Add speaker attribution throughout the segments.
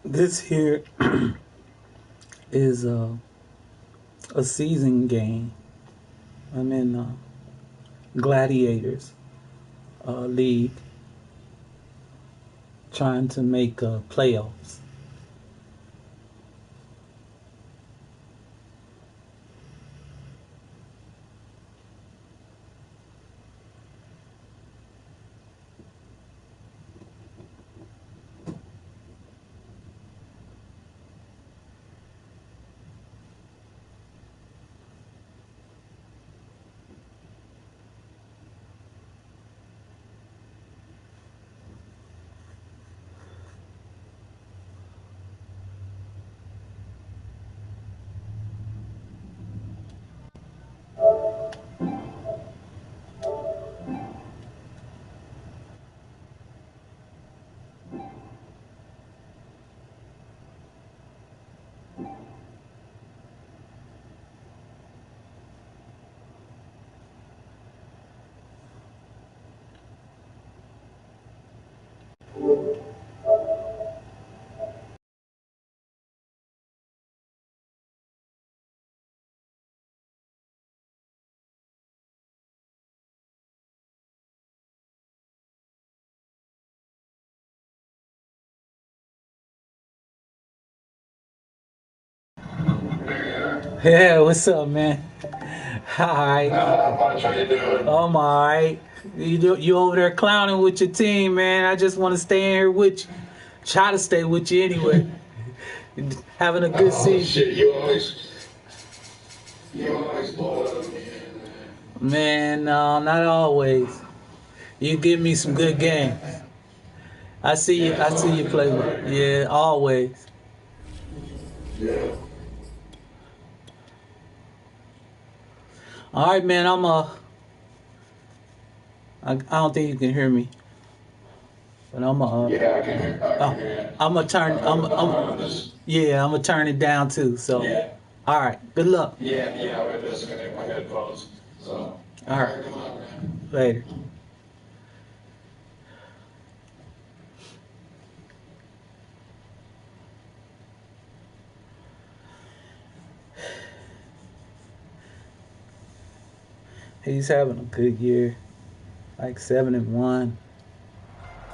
Speaker 1: This here is a season game. I'm in Gladiators League, trying to make playoffs. Yeah, what's up, man? Hi.
Speaker 2: Not much. How you doing?
Speaker 1: I'm alright. You over there clowning with your team, man. I just want to stay in here with you. Try to stay with you anyway. Having a good season.
Speaker 2: Shit, you always blow it up,
Speaker 1: Man, no, not always. You give me some good games. I see you play with. Yeah, always.
Speaker 2: Yeah.
Speaker 1: All right, man. I don't think you can hear me, but
Speaker 2: Yeah, I can hear you.
Speaker 1: I'm gonna turn. Yeah, I'm gonna turn it down too. So,
Speaker 2: Yeah.
Speaker 1: all right. Good luck.
Speaker 2: Yeah, we're disconnecting my headphones. So.
Speaker 1: All right. Later. He's having a good year, like 7-1.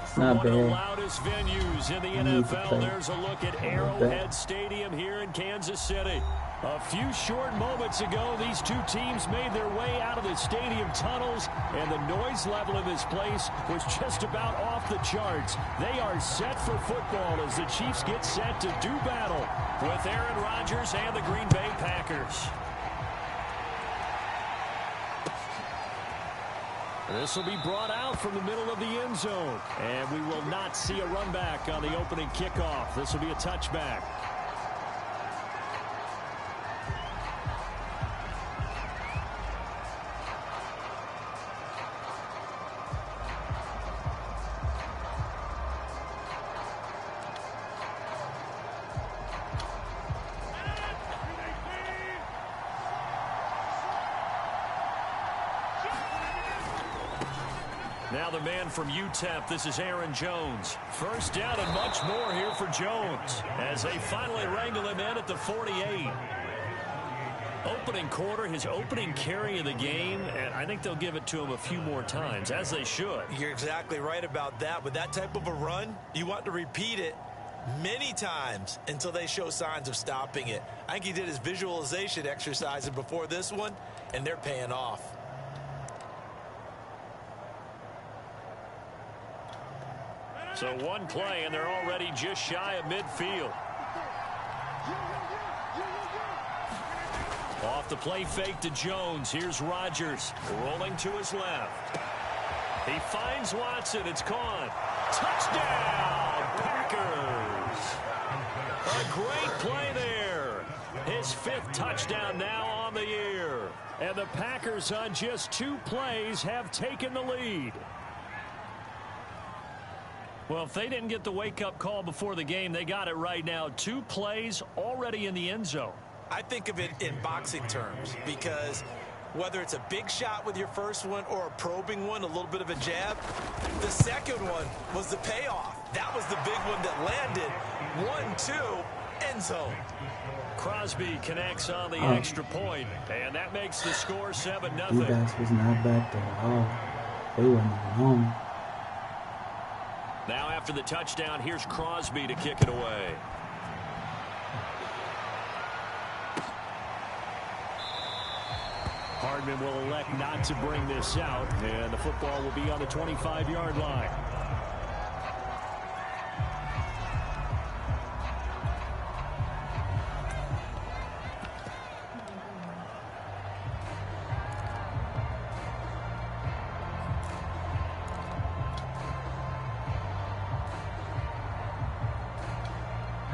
Speaker 1: It's not bad.
Speaker 3: One of the loudest venues in the NFL. There's a look at Arrowhead Stadium here in Kansas City. A few short moments ago, these two teams made their way out of the stadium tunnels, and the noise level in this place was just about off the charts. They are set for football as the Chiefs get set to do battle with Aaron Rodgers and the Green Bay Packers. This will be brought out from the middle of the end zone. And we will not see a run back on the opening kickoff. This will be a touchback. Now the man from UTEP, this is Aaron Jones. First down and much more here for Jones as they finally wrangle him in at the 48. Opening quarter, his opening carry of the game, and I think they'll give it to him a few more times, as they should.
Speaker 4: You're exactly right about that. With that type of a run, you want to repeat it many times until they show signs of stopping it. I think he did his visualization exercises before this one, and they're paying off.
Speaker 3: So one play, and they're already just shy of midfield. Off the play fake to Jones. Here's Rodgers rolling to his left. He finds Watson. It's caught. Touchdown, Packers. A great play there. His 5th touchdown now on the year. And the Packers on just 2 plays have taken the lead. Well, if they didn't get the wake-up call before the game, they got it right now. 2 plays already in the end zone.
Speaker 4: I think of it in boxing terms because whether it's a big shot with your first one or a probing one, a little bit of a jab, the second one was the payoff. That was the big one that landed. 1-2, end zone.
Speaker 3: Crosby connects on the extra point, and that makes the score 7-0.
Speaker 1: D-backs was not back there at all. They weren't even home.
Speaker 3: Now after the touchdown, here's Crosby to kick it away. Hardman will elect not to bring this out, and the football will be on the 25-yard line.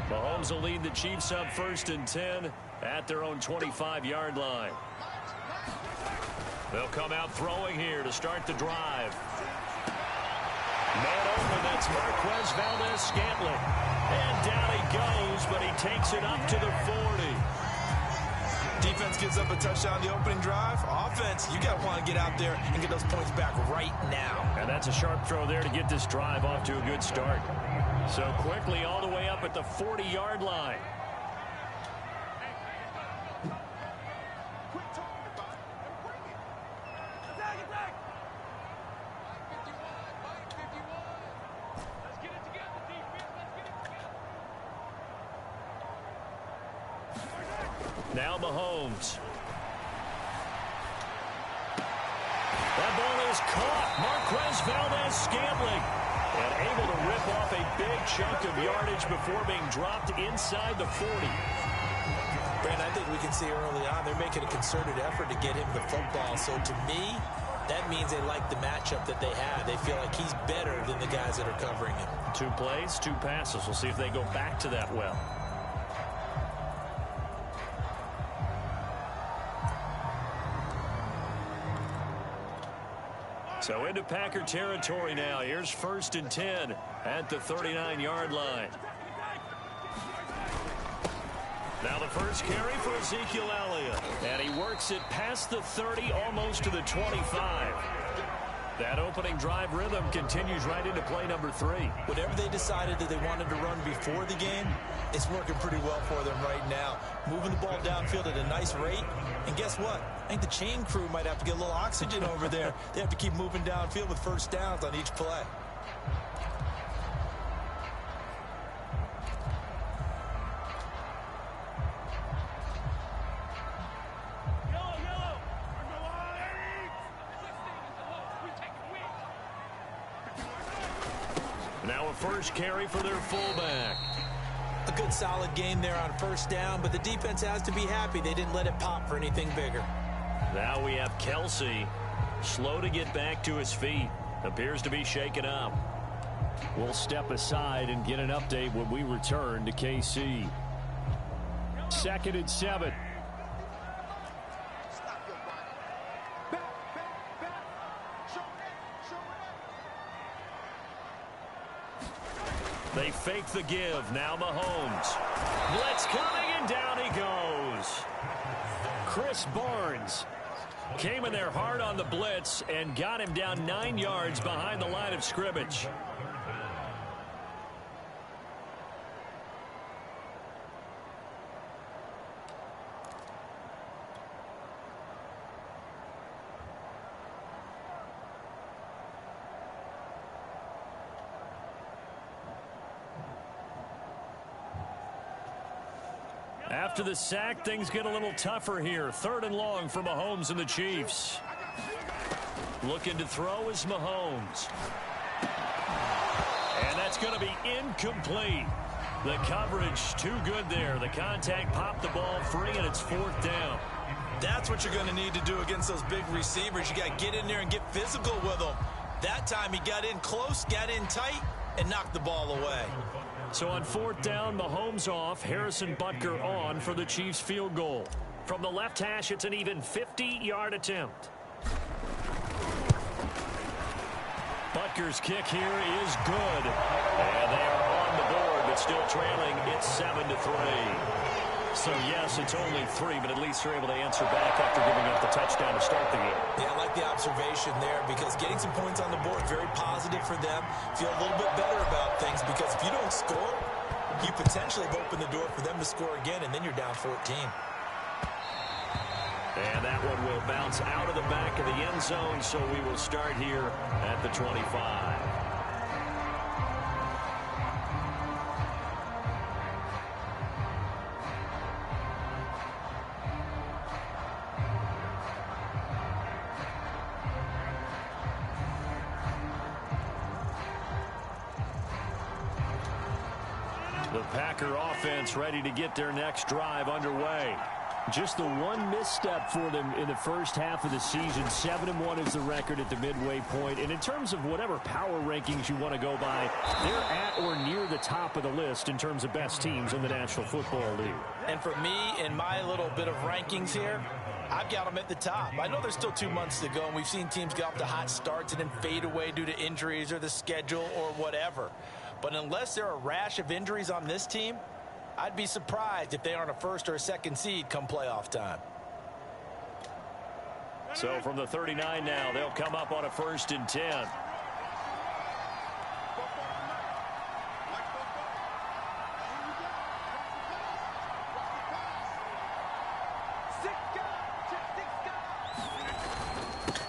Speaker 3: Mahomes will lead the Chiefs up 1st and 10 at their own 25-yard line. They'll come out throwing here to start the drive. Man open, that's Marquez Valdez-Scantling. And down he goes, but he takes it up to the 40.
Speaker 4: Defense gives up a touchdown the opening drive. Offense, you got to want to get out there and get those points back right now.
Speaker 3: And that's a sharp throw there to get this drive off to a good start. So quickly all the way up at the 40-yard line. Now Mahomes. That ball is caught. Marquez Valdez-Scantling. And able to rip off a big chunk of yardage before being dropped inside the 40.
Speaker 4: Brandon, I think we can see early on they're making a concerted effort to get him the football. So to me, that means they like the matchup that they have. They feel like he's better than the guys that are covering him.
Speaker 3: 2 plays, 2 passes. We'll see if they go back to that well. So into Packer territory now. Here's 1st and 10 at the 39-yard line. Now the first carry for Ezekiel Elliott. And he works it past the 30, almost to the 25. That opening drive rhythm continues right into play number 3.
Speaker 4: Whatever they decided that they wanted to run before the game, it's working pretty well for them right now. Moving the ball downfield at a nice rate. And guess what? I think the chain crew might have to get a little oxygen over there. They have to keep moving downfield with first downs on each play.
Speaker 3: Now a first carry for their fullback.
Speaker 4: A good solid game there on first down, but the defense has to be happy they didn't let it pop for anything bigger.
Speaker 3: Now we have Kelsey, slow to get back to his feet. Appears to be shaken up. We'll step aside and get an update when we return to KC. 2nd and 7. They fake the give. Now Mahomes. Blitz coming, and down he goes. Chris Barnes came in there hard on the blitz and got him down 9 yards behind the line of scrimmage. After the sack, things get a little tougher here. 3rd and long for Mahomes and the Chiefs. Looking to throw is Mahomes. And that's going to be incomplete. The coverage too good there. The contact popped the ball free, and it's 4th down.
Speaker 4: That's what you're going to need to do against those big receivers. You got to get in there and get physical with them. That time he got in close, got in tight, and knocked the ball away.
Speaker 3: So on 4th down, Mahomes off, Harrison Butker on for the Chiefs field goal. From the left hash, it's an even 50-yard attempt. Butker's kick here is good. And they are on the board, but still trailing. It's 7-3. So, yes, it's only 3, but at least they're able to answer back after giving up the touchdown to start the game.
Speaker 4: Yeah, I like the observation there because getting some points on the board, very positive for them. Feel a little bit better about things because if you don't score, you potentially have opened the door for them to score again, and then you're down 14.
Speaker 3: And that one will bounce out of the back of the end zone, so we will start here at the 25. The Packer offense ready to get their next drive underway. Just the one misstep for them in the first half of the season. 7-1 is the record at the midway point. And in terms of whatever power rankings you want to go by, they're at or near the top of the list in terms of best teams in the National Football League.
Speaker 4: And for me, in my little bit of rankings here, I've got them at the top. I know there's still 2 months to go, and we've seen teams get off to hot starts and then fade away due to injuries or the schedule or whatever. But unless there are a rash of injuries on this team, I'd be surprised if they aren't a first or a second seed come playoff time.
Speaker 3: So from the 39 now, they'll come up on a 1st and 10.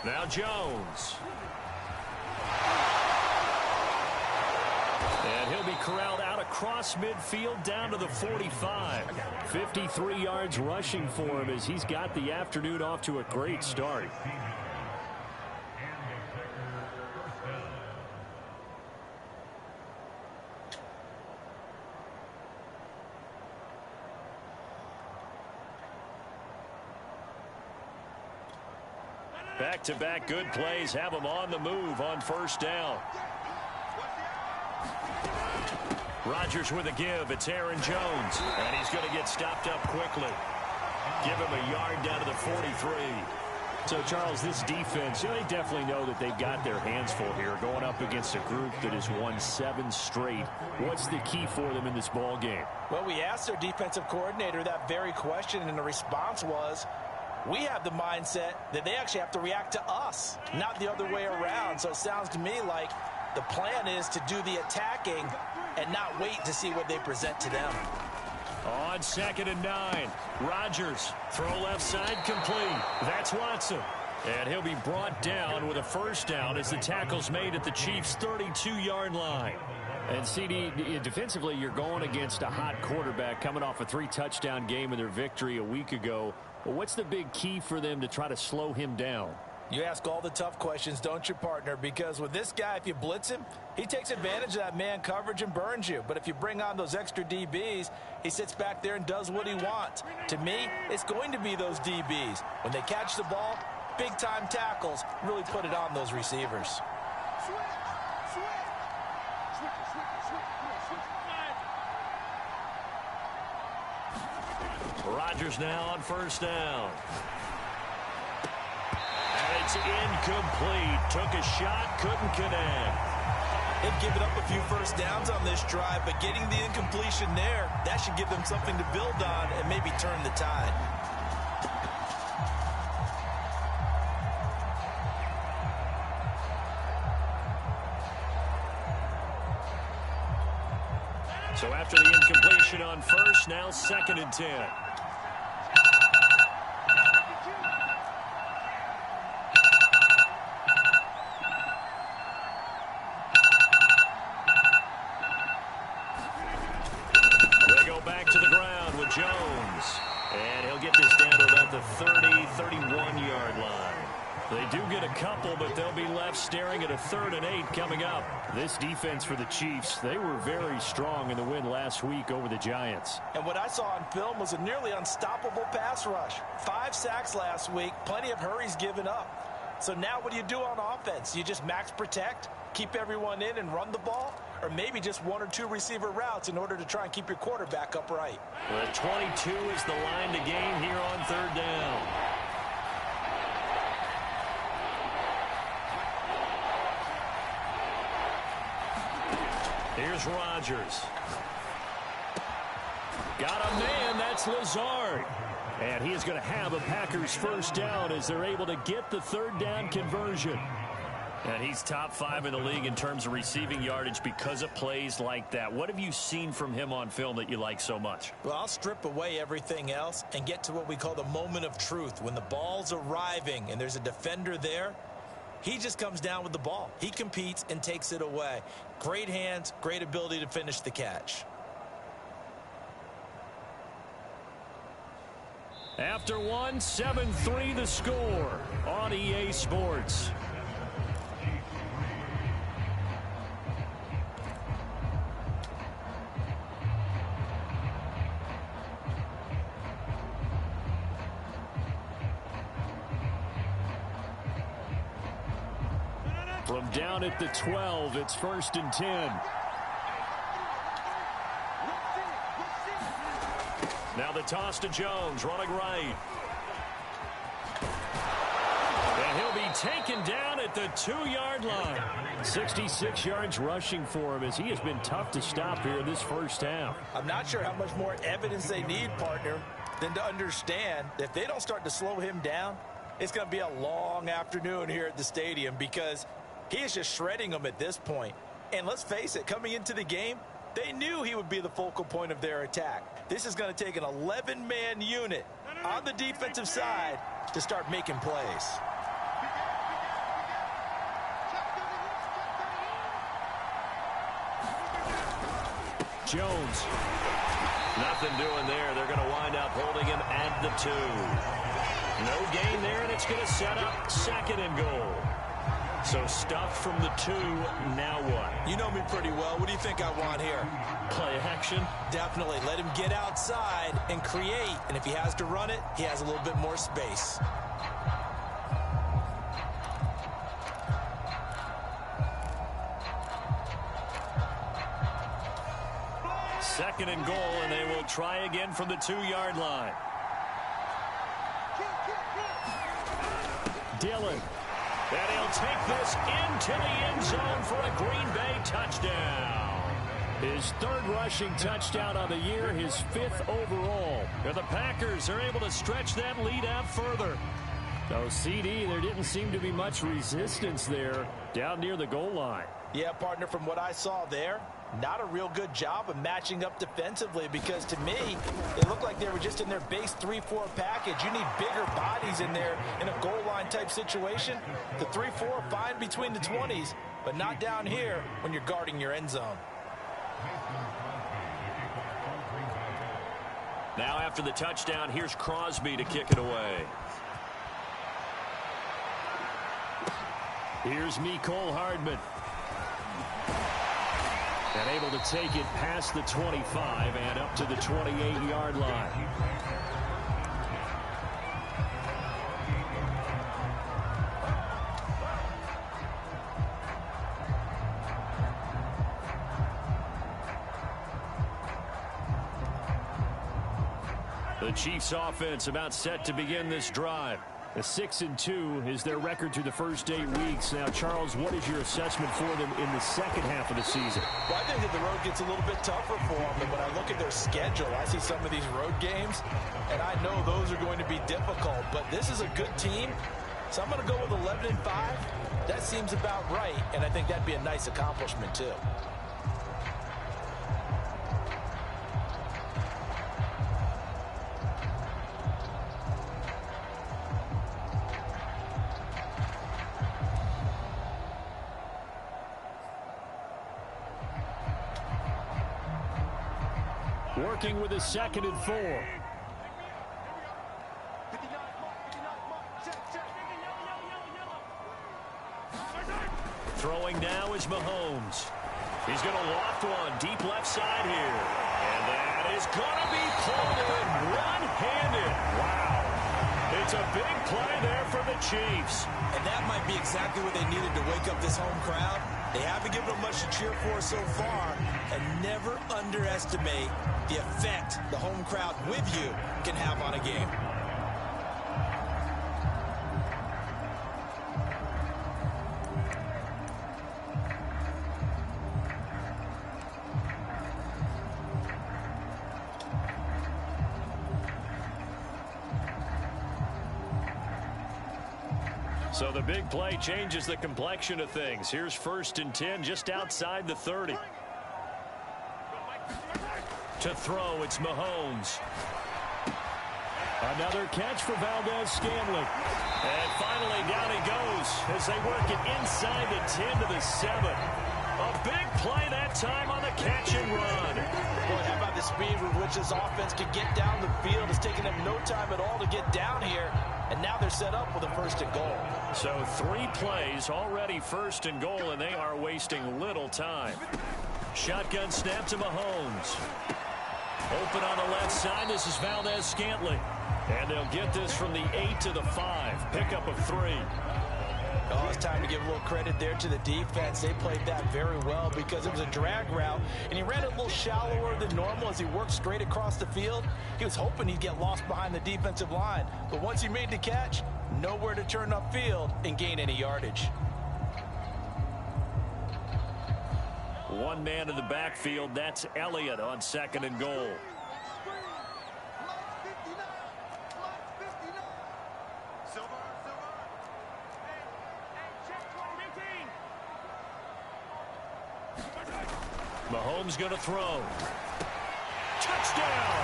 Speaker 3: Now Jones. And he'll be corralled out across midfield down to the 45. 53 yards rushing for him as he's got the afternoon off to a great start. Back-to-back good plays have him on the move on 1st down. Rodgers with a give. It's Aaron Jones. And he's going to get stopped up quickly. Give him a yard down to the 43. So, Charles, this defense, they definitely know that they've got their hands full here going up against a group that has won 7 straight. What's the key for them in this ball game?
Speaker 4: Well, we asked their defensive coordinator that very question, and the response was, we have the mindset that they actually have to react to us, not the other way around. So it sounds to me like the plan is to do the attacking and not wait to see what they present to them.
Speaker 3: On 2nd and 9, Rodgers, throw left side complete. That's Watson. And he'll be brought down with a 1st down as the tackle's made at the Chiefs' 32-yard line. And CD, defensively, you're going against a hot quarterback coming off a 3-touchdown game in their victory a week ago. Well, what's the big key for them to try to slow him down?
Speaker 4: You ask all the tough questions, don't you, partner? Because with this guy, if you blitz him, he takes advantage of that man coverage and burns you. But if you bring on those extra DBs, he sits back there and does what he wants. To me, it's going to be those DBs. When they catch the ball, big-time tackles really put it on those receivers.
Speaker 3: Rodgers now on 1st down. And it's incomplete. Took a shot, couldn't connect.
Speaker 4: They've given up a few 1st downs on this drive, but getting the incompletion there, that should give them something to build on and maybe turn the tide.
Speaker 3: So after the incompletion on 1st, now 2nd and 10. They go back to the ground with Jones. And he'll get this down to about the 31-yard line. They do get a couple, but they'll be left staring at a 3rd and 8 coming up. This defense for the Chiefs, they were very strong in the win last week over the Giants.
Speaker 4: And what I saw on film was a nearly unstoppable pass rush. 5 sacks last week, plenty of hurries given up. So now what do you do on offense? You just max protect, keep everyone in and run the ball, or maybe just one or two receiver routes in order to try and keep your quarterback upright.
Speaker 3: Well, 22 is the line to gain here on 3rd down. Here's Rodgers. Got a man, that's Lazard. And he is going to have a Packers first down as they're able to get the 3rd down conversion. And he's top 5 in the league in terms of receiving yardage because of plays like that. What have you seen from him on film that you like so much?
Speaker 4: Well, I'll strip away everything else and get to what we call the moment of truth. When the ball's arriving and there's a defender there, he just comes down with the ball. He competes and takes it away. Great hands, great ability to finish the catch.
Speaker 3: After 1, 7-3 the score on EA Sports. From down at the 12, it's 1st and 10. Now the toss to Jones, running right. And he'll be taken down at the 2-yard line. 66 yards rushing for him as he has been tough to stop here in this first half.
Speaker 4: I'm not sure how much more evidence they need, partner, than to understand that if they don't start to slow him down, it's going to be a long afternoon here at the stadium because he is just shredding them at this point. And let's face it, coming into the game, they knew he would be the focal point of their attack. This is going to take an 11-man unit on the defensive side to start making plays.
Speaker 3: Jones. Nothing doing there. They're going to wind up holding him at the 2. No gain there, and it's going to set up 2nd and goal. So stuffed from the 2, now what?
Speaker 4: You know me pretty well. What do you think I want here?
Speaker 3: Play action?
Speaker 4: Definitely. Let him get outside and create. And if he has to run it, he has a little bit more space.
Speaker 3: Second and goal, and they will try again from the 2-yard line. Dillon. And he'll take this into the end zone for a Green Bay touchdown. His 3rd rushing touchdown of the year, his 5th overall. And the Packers are able to stretch that lead out further. So, CD, there didn't seem to be much resistance there down near the goal line.
Speaker 4: Yeah, partner, from what I saw there, not a real good job of matching up defensively because to me, it looked like they were just in their base 3-4 package. You need bigger bodies in there in a goal line type situation. The 3-4 fine between the 20s, but not down here when you're guarding your end zone.
Speaker 3: Now after the touchdown, here's Crosby to kick it away. Here's Mecole Hardman. And able to take it past the 25 and up to the 28-yard line. The Chiefs offense about set to begin this drive. A 6-2 is their record through the first 8 weeks. Now, Charles, what is your assessment for them in the second half of the season?
Speaker 4: Well, I think that the road gets a little bit tougher for them. But when I look at their schedule, I see some of these road games, and I know those are going to be difficult. But this is a good team, so I'm going to go with 11-5. That seems about right, and I think that'd be a nice accomplishment, too.
Speaker 3: Working with a 2nd and 4. Throwing now is Mahomes. He's going to loft one deep left side here. And that is going to be pulled in one-handed. Wow. It's a big play there for the Chiefs.
Speaker 4: And that might be exactly what they needed to wake up this home crowd. They haven't given them much to cheer for so far, and never underestimate the effect the home crowd with you can have on a game.
Speaker 3: So the big play changes the complexion of things. Here's 1st and 10 just outside the 30. To throw, it's Mahomes. Another catch for Valdez-Scantling. And finally down he goes as they work it inside the 10 to the 7. A big play that time on the catch and run.
Speaker 4: Boy, how about the speed with which this offense can get down the field? It's taken them no time at all to get down here. And now they're set up with a 1st and goal.
Speaker 3: So 3 plays already 1st and goal, and they are wasting little time. Shotgun snap to Mahomes. Open on the left side. This is Valdez-Scantling. And they'll get this from the 8 to the 5. Pickup of 3.
Speaker 4: Oh, it's time to give a little credit there to the defense. They played that very well because it was a drag route, and he ran it a little shallower than normal as he worked straight across the field. He was hoping he'd get lost behind the defensive line, but once he made the catch, nowhere to turn upfield and gain any yardage.
Speaker 3: One man in the backfield. That's Elliott on 2nd and goal. Mahomes going to throw. Touchdown!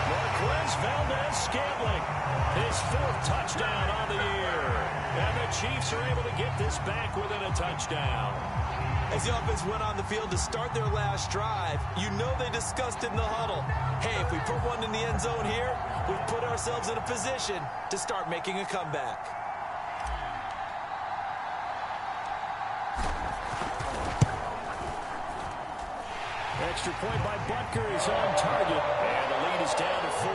Speaker 3: Marquez Valdez-Scantling. His 4th touchdown on the year. And the Chiefs are able to get this back within a touchdown.
Speaker 4: As the offense went on the field to start their last drive, you know they discussed in the huddle. Hey, if we put one in the end zone here, we've put ourselves in a position to start making a comeback.
Speaker 3: Extra point by Butker is on target, and the lead is down to 4.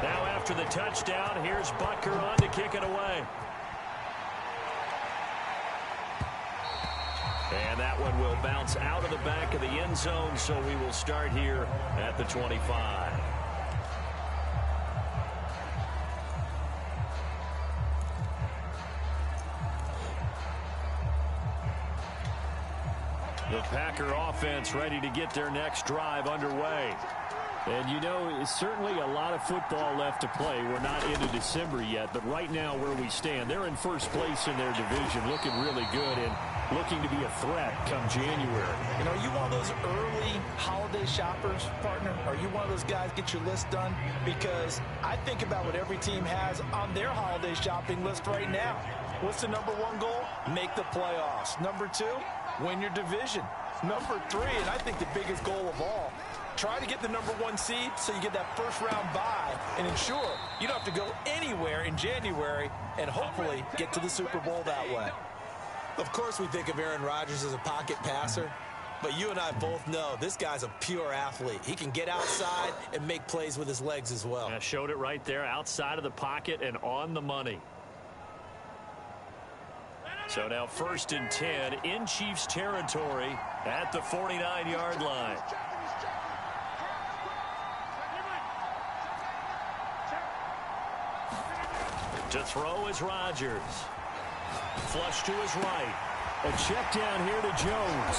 Speaker 3: Now after the touchdown, here's Butker on to kick it away. And that one will bounce out of the back of the end zone, so we will start here at the 25. The Packer offense ready to get their next drive underway. And, you know, it's certainly a lot of football left to play. We're not into December yet, but right now where we stand, they're in 1st place in their division, looking really good and looking to be a threat come January.
Speaker 4: You know, are you one of those early holiday shoppers, partner? Are you one of those guys get your list done? Because I think about what every team has on their holiday shopping list right now. What's the #1 goal? Make the playoffs. #2, win your division. #3, and I think the biggest goal of all, try to get the #1 seed so you get that 1st round bye and ensure you don't have to go anywhere in January and hopefully get to the Super Bowl that way. Of course, we think of Aaron Rodgers as a pocket passer, but you and I both know this guy's a pure athlete. He can get outside and make plays with his legs as well.
Speaker 3: I showed it right there, outside of the pocket and on the money. So now 1st and 10 in Chiefs territory at the 49-yard line. To throw is Rodgers. Flush to his right. A check down here to Jones.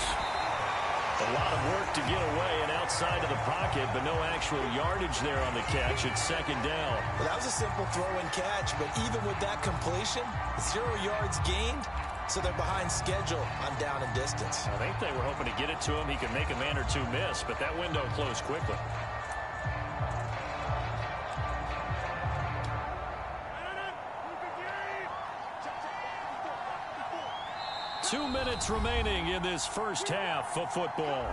Speaker 3: A lot of work to get away and outside of the pocket, but no actual yardage there on the catch. It's 2nd down.
Speaker 4: Well, that was a simple throw and catch, but even with that completion, 0 yards gained, so they're behind schedule on down and distance.
Speaker 3: I think they were hoping to get it to him. He could make a man or two miss, but that window closed quickly. Two minutes remaining in this first half of football.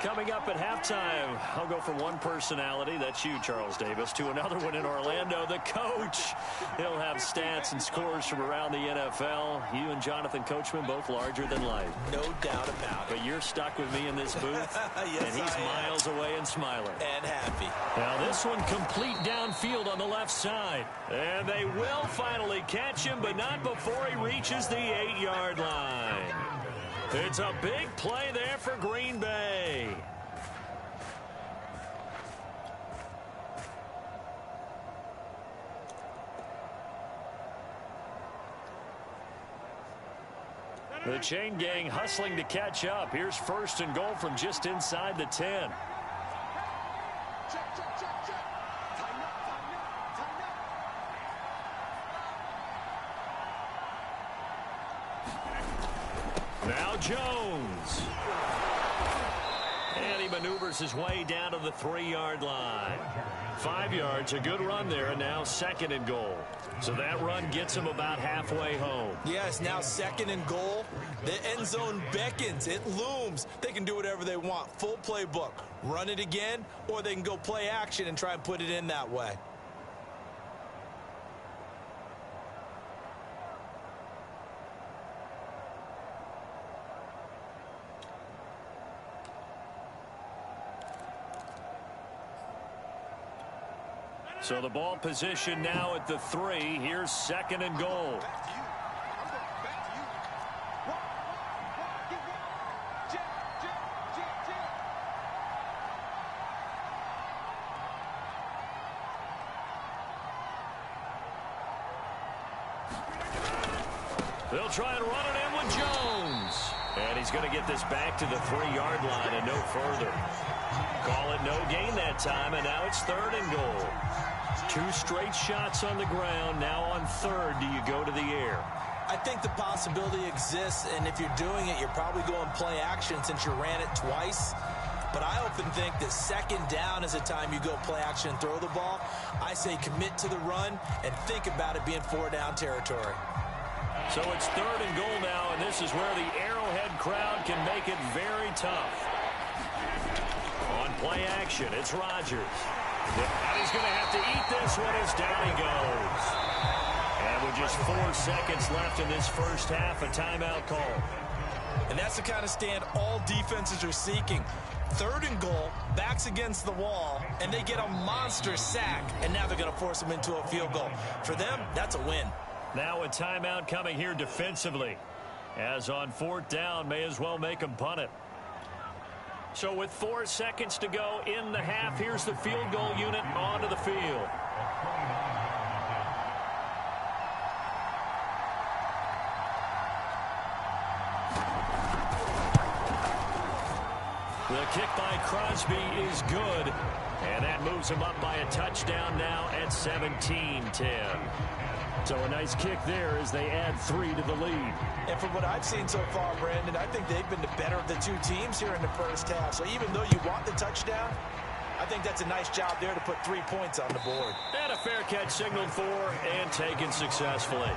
Speaker 3: Coming up at halftime, I'll go from one personality, that's you, Charles Davis, to another one in Orlando, the coach. He'll have stats and scores from around the NFL. You and Jonathan Coachman, both larger than life.
Speaker 4: No doubt about it.
Speaker 3: But you're stuck with me in this booth,
Speaker 4: Yes,
Speaker 3: and he's miles away and smiling.
Speaker 4: And happy.
Speaker 3: Now this one complete downfield on the left side. And they will finally catch him, but not before he reaches the 8-yard line. It's a big play there for Green Bay. The chain gang hustling to catch up. Here's 1st and goal from just inside the 10. Now Jones. And he maneuvers his way down to the 3-yard line. 5 yards, a good run there, and now 2nd and goal. So that run gets him about halfway home.
Speaker 4: Yes, now 2nd and goal. The end zone beckons. It looms. They can do whatever they want. Full playbook. Run it again, or they can go play action and try and put it in that way.
Speaker 3: So the ball position now at the 3. Here's 2nd and goal. They'll try and run it in with Jones. And he's going to get this back to the 3-yard line and no further. Call it no gain that time, and now it's 3rd and goal. 2 straight shots on the ground. Now on 3rd, do you go to the air?
Speaker 4: I think the possibility exists, and if you're doing it, you're probably going play action since you ran it twice. But I often think that 2nd down is the time you go play action and throw the ball. I say commit to the run and think about it being 4-down territory.
Speaker 3: So it's 3rd and goal now, and this is where the Arrowhead crowd can make it very tough. On play action, it's Rodgers. And he's going to have to eat this one as down he goes. And with just 4 seconds left in this first half, a timeout call.
Speaker 4: And that's the kind of stand all defenses are seeking. 3rd and goal, backs against the wall, and they get a monster sack. And now they're going to force them into a field goal. For them, that's a win.
Speaker 3: Now a timeout coming here defensively. As on 4th down, may as well make them punt it. So with 4 seconds to go in the half, here's the field goal unit onto the field. The kick by Crosby is good, and that moves him up by a touchdown now at 17-10. So a nice kick there as they add 3 to the lead.
Speaker 4: And from what I've seen so far, Brandon, I think they've been the better of the 2 teams here in the first half. So even though you want the touchdown, I think that's a nice job there to put 3 points on the board.
Speaker 3: And a fair catch signaled for and taken successfully.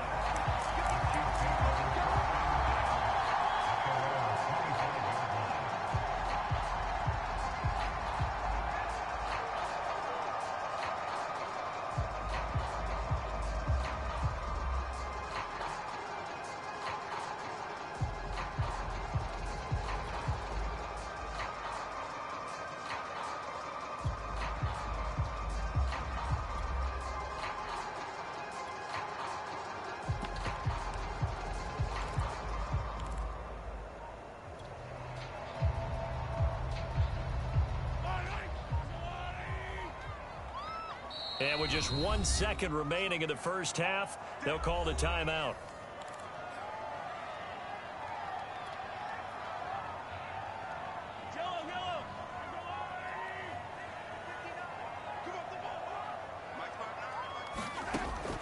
Speaker 3: And with just 1 second remaining in the first half, they'll call the timeout.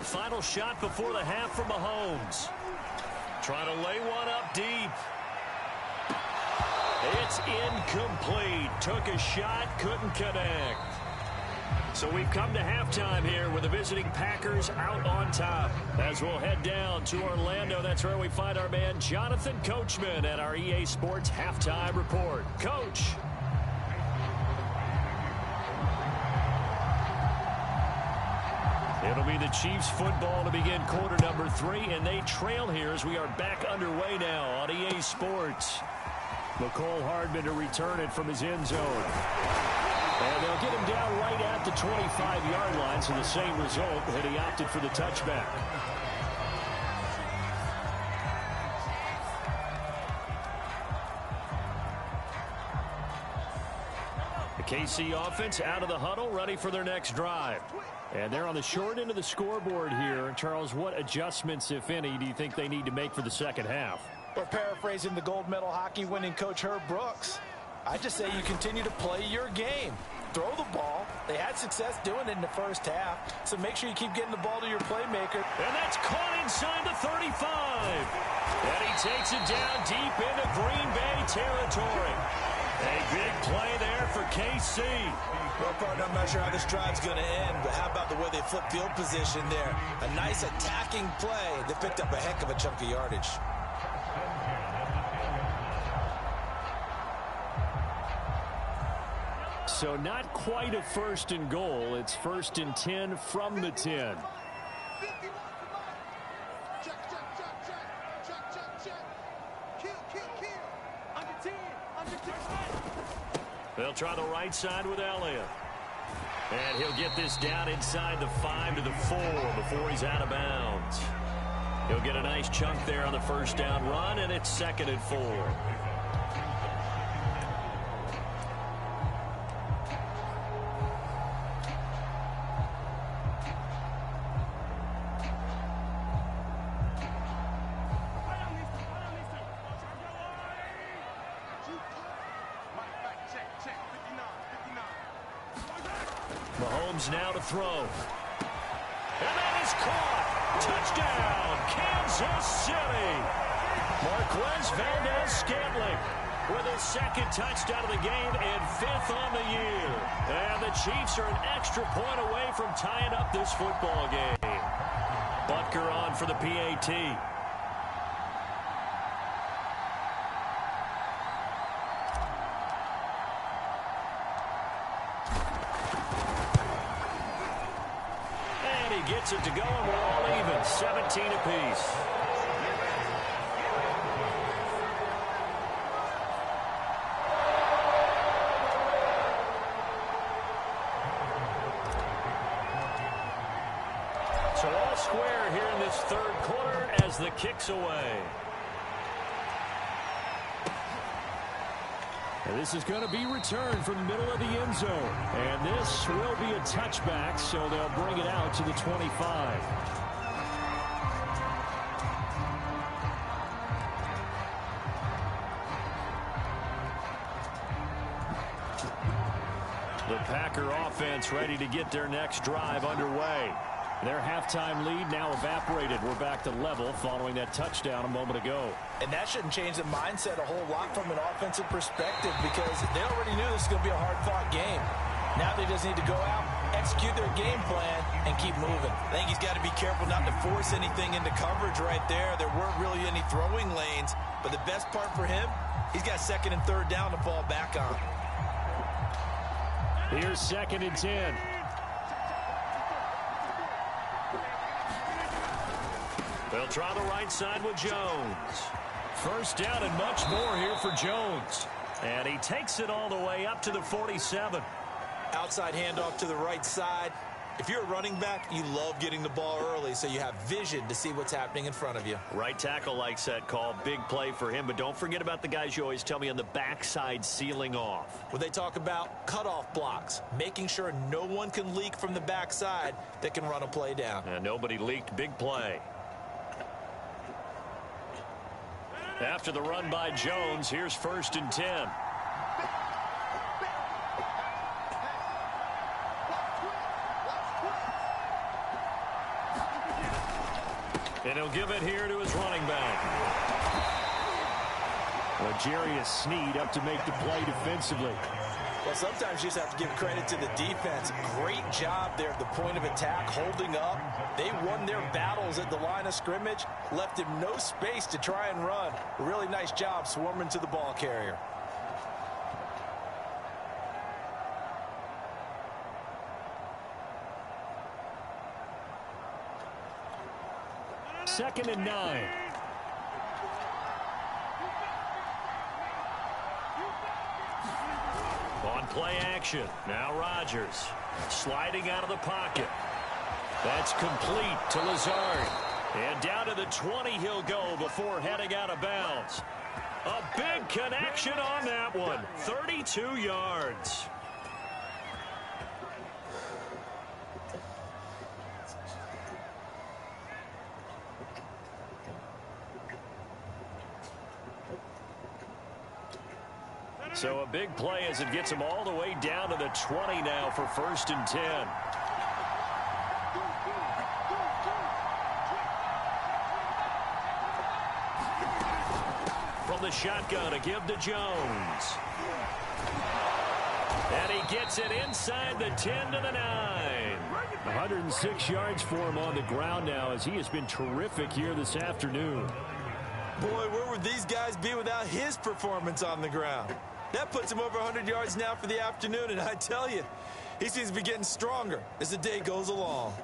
Speaker 3: Final shot before the half for Mahomes. Trying to lay one up deep. It's incomplete. Took a shot, couldn't connect. So we've come to halftime here with the visiting Packers out on top. As we'll head down to Orlando, that's where we find our man Jonathan Coachman at our EA Sports Halftime Report. Coach. It'll be the Chiefs football to begin quarter number 3, and they trail here as we are back underway now on EA Sports. McCole Hardman to return it from his end zone. And they'll get him down right at the 25-yard line, so the same result, and he opted for the touchback. The KC offense out of the huddle, ready for their next drive. And they're on the short end of the scoreboard here. Charles, what adjustments, if any, do you think they need to make for the second half?
Speaker 5: We're paraphrasing the gold medal hockey winning coach Herb Brooks. I just say you continue to play your game. Throw the ball. They had success doing it in the first half, so make sure you keep getting the ball to your playmaker.
Speaker 3: And that's caught inside the 35. And he takes it down deep into Green Bay territory. A big play there for KC.
Speaker 4: Well, partner, I'm not sure how this drive's going to end, but how about the way they flip field position there? A nice attacking play. They picked up a heck of a chunk of yardage.
Speaker 3: So not quite a 1st and goal. It's 1st and 10 from the 10. They'll try the right side with Elliott. And he'll get this down inside the 5 to the 4 before he's out of bounds. He'll get a nice chunk there on the first down run, and it's 2nd and 4. Mahomes now to throw. And that is caught. Touchdown, Kansas City. Marquez Valdez-Scantling with his 2nd touchdown of the game and 5th on the year. And the Chiefs are an extra point away from tying up this football game. Butker on for the PAT. Gets it to go, and we're all even, 17 apiece. So all square here in this 3rd quarter as the kick's away. And this is going to be returned from the middle of the end zone. And this will be a touchback, so they'll bring it out to the 25. The Packer offense ready to get their next drive underway. Their halftime lead now evaporated. We're back to level following that touchdown a moment ago.
Speaker 5: And that shouldn't change the mindset a whole lot from an offensive perspective because they already knew this was going to be a hard-fought game. Now they just need to go out, execute their game plan, and keep moving.
Speaker 4: I think he's got to be careful not to force anything into coverage right there. There weren't really any throwing lanes, but the best part for him, he's got 2nd and 3rd down to fall back on.
Speaker 3: Here's 2nd and 10. They'll try the right side with Jones. First down and much more here for Jones. And he takes it all the way up to the 47.
Speaker 4: Outside handoff to the right side. If you're a running back, you love getting the ball early so you have vision to see what's happening in front of you.
Speaker 3: Right tackle likes that call. Big play for him. But don't forget about the guys you always tell me on the backside sealing off.
Speaker 4: When they talk about cutoff blocks, making sure no one can leak from the backside that can run a play down.
Speaker 3: And nobody leaked. Big play. After the run by Jones, here's 1st and 10. And he'll give it here to his running back. L'Jarius Sneed up to make the play defensively.
Speaker 5: Well, sometimes you just have to give credit to the defense. Great job there at the point of attack, holding up. They won their battles at the line of scrimmage, left him no space to try and run. A really nice job swarming to the ball carrier.
Speaker 3: 2nd and 9. On play action. Now Rodgers sliding out of the pocket. That's complete to Lazard. And down to the 20 he'll go before heading out of bounds. A big connection on that one. 32 yards. So a big play as it gets him all the way down to the 20 now for 1st and 10. From the shotgun, a give to Jones. And he gets it inside the 10 to the 9. 106 yards for him on the ground now as he has been terrific here this afternoon.
Speaker 5: Boy, where would these guys be without his performance on the ground? That puts him over 100 yards now for the afternoon, and I tell you, he seems to be getting stronger as the day goes along.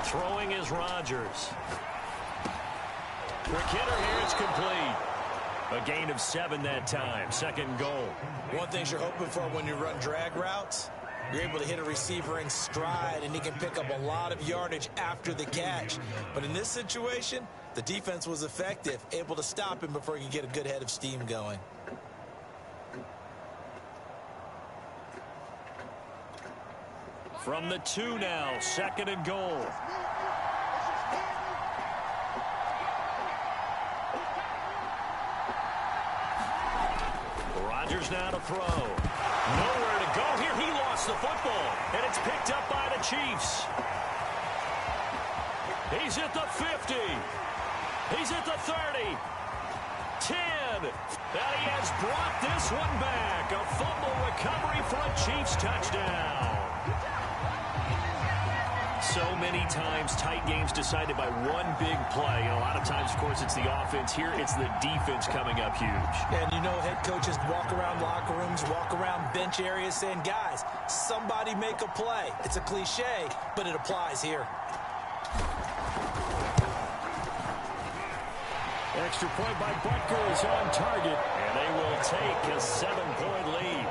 Speaker 3: Throwing is Rodgers. Quick hitter here, it's complete. A gain of 7 that time. 2nd goal.
Speaker 5: One thing you're hoping for when you run drag routes, you're able to hit a receiver in stride, and he can pick up a lot of yardage after the catch. But in this situation, the defense was effective, able to stop him before he could get a good head of steam going.
Speaker 3: From the 2 now, 2nd and goal. Rodgers now to throw. Nowhere to go here. He lost the football, and it's picked up by the Chiefs. He's at the 50. He's at the 30. 10. And he has brought this one back. A fumble recovery for a Chiefs touchdown. So many times, tight games decided by one big play. And a lot of times, of course, it's the offense. Here, it's the defense coming up huge.
Speaker 5: And you know, head coaches walk around locker rooms, walk around bench areas saying, guys, somebody make a play. It's a cliche, but it applies here.
Speaker 3: Extra point by Butker is on target, and they will take a 7-point lead.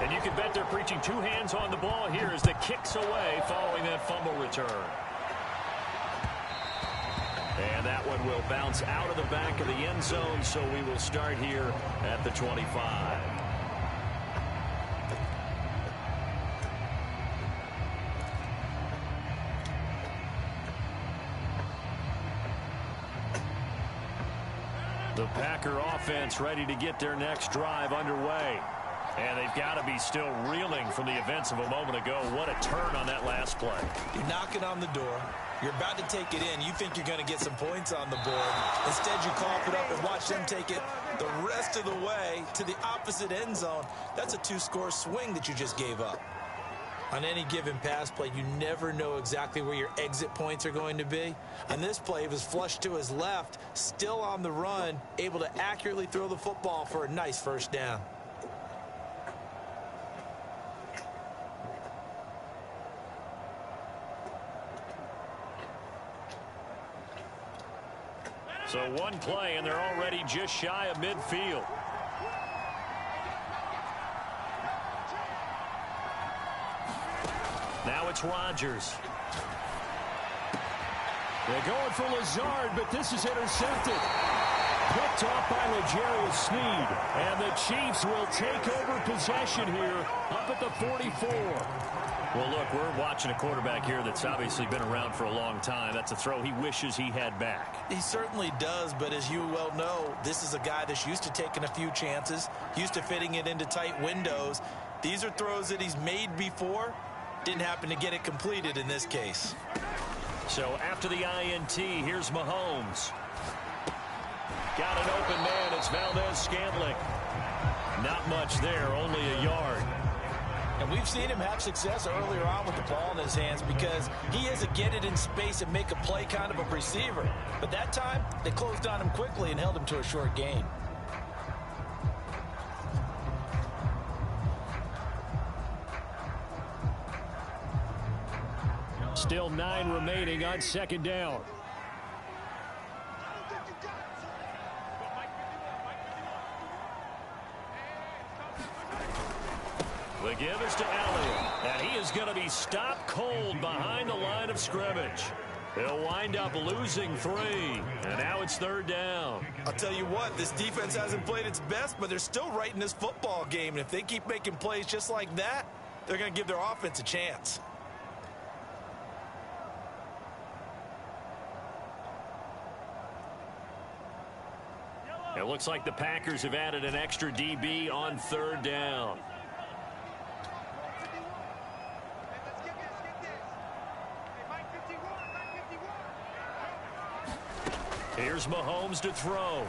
Speaker 3: And you can bet they're preaching 2 hands on the ball here as the kick's away following that fumble return. And that one will bounce out of the back of the end zone, so we will start here at the 25. The Packer offense ready to get their next drive underway. And they've got to be still reeling from the events of a moment ago. What a turn on that last play.
Speaker 5: You're knocking on the door. You're about to take it in. You think you're going to get some points on the board. Instead, you cough it up and watch them take it the rest of the way to the opposite end zone. That's a 2-score swing that you just gave up. On any given pass play, you never know exactly where your exit points are going to be. On this play, he was flushed to his left, still on the run, able to accurately throw the football for a nice first down.
Speaker 3: So one play, and they're already just shy of midfield. Now it's Rodgers. They're going for Lazard, but this is intercepted. Picked off by L'Jarius Sneed. And the Chiefs will take over possession here up at the 44. Well, look, we're watching a quarterback here that's obviously been around for a long time. That's a throw he wishes he had back.
Speaker 5: He certainly does, but as you well know, this is a guy that's used to taking a few chances, used to fitting it into tight windows. These are throws that he's made before. Didn't happen to get it completed in this case.
Speaker 3: So after the INT, here's Mahomes. Got an open man. It's Valdez-Scantling. Not much there, only a yard.
Speaker 5: And we've seen him have success earlier on with the ball in his hands because he is a get it in space and make a play kind of a receiver. But that time, they closed on him quickly and held him to a short gain.
Speaker 3: Still 9 remaining on second down. The give is to Elliott, and he is going to be stopped cold behind the line of scrimmage. He'll wind up losing 3, and now it's third down.
Speaker 5: I'll tell you what, this defense hasn't played its best, but they're still right in this football game. And if they keep making plays just like that, they're going to give their offense a chance.
Speaker 3: It looks like the Packers have added an extra DB on third down. Here's Mahomes to throw.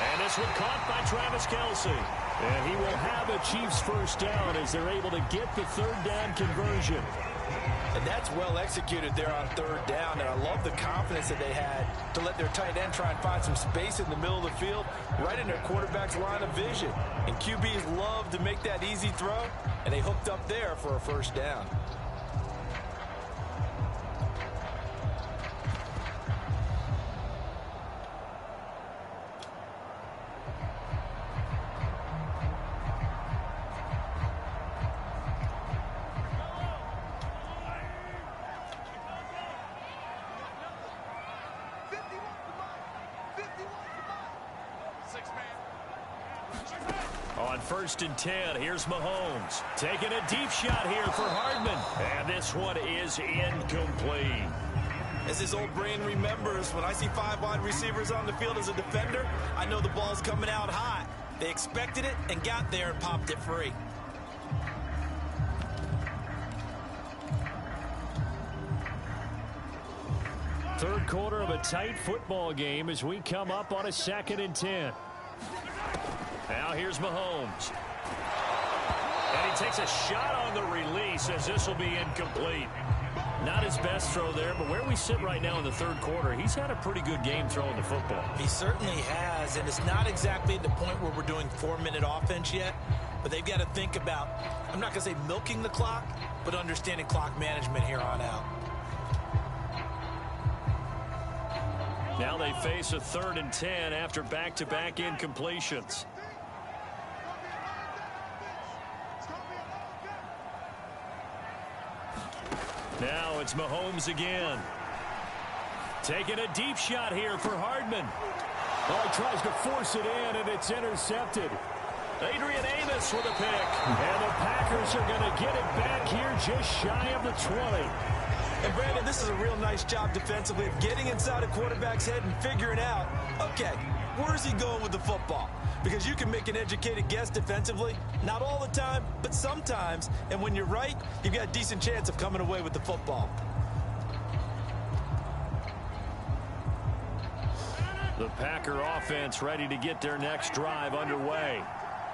Speaker 3: And this one caught by Travis Kelce. And he will have a Chiefs first down as they're able to get the third down conversion.
Speaker 5: And that's well executed there on third down. And I love the confidence that they had to let their tight end try and find some space in the middle of the field, right in their quarterback's line of vision. And QBs love to make that easy throw, and they hooked up there for a first down.
Speaker 3: On 1st and 10, here's Mahomes. Taking a deep shot here for Hardman. And this one is incomplete.
Speaker 5: As his old brain remembers, when I see 5 wide receivers on the field as a defender, I know the ball's coming out hot. They expected it and got there and popped it free.
Speaker 3: Third quarter of a tight football game as we come up on a 2nd and 10. Now here's Mahomes. And he takes a shot on the release as this will be incomplete. Not his best throw there, but where we sit right now in the third quarter, he's had a pretty good game throwing the football.
Speaker 5: He certainly has, and it's not exactly at the point where we're doing 4-minute offense yet, but they've got to think about, I'm not going to say milking the clock, but understanding clock management here on out.
Speaker 3: Now they face a 3rd and 10 after back-to-back incompletions. Now it's Mahomes again. Taking a deep shot here for Hardman. Oh, he tries to force it in, and it's intercepted. Adrian Amos with a pick. And the Packers are going to get it back here just shy of the 20.
Speaker 5: And Brandon, this is a real nice job defensively of getting inside a quarterback's head and figuring out, okay, where's he going with the football? Because you can make an educated guess defensively, not all the time, but sometimes. And when you're right, you've got a decent chance of coming away with the football.
Speaker 3: The Packer offense ready to get their next drive underway.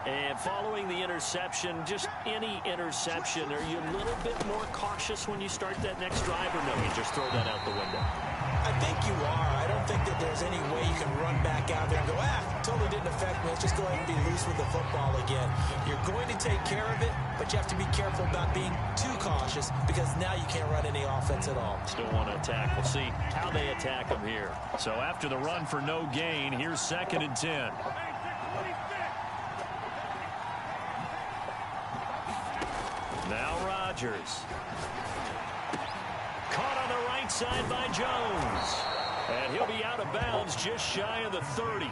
Speaker 3: And following the interception, just any interception, are you a little bit more cautious when you start that next drive, or no, you just throw that out the window?
Speaker 5: I think you are. I don't think that there's any way you can run back out there and go, totally didn't affect me. Let's just go ahead and be loose with the football again. You're going to take care of it, but you have to be careful about being too cautious because now you can't run any offense at all.
Speaker 3: Still want to attack. We'll see how they attack them here. So after the run for no gain, here's 2nd and 10. Now Rodgers. Caught on the right side by Jones. And he'll be out of bounds just shy of the 30.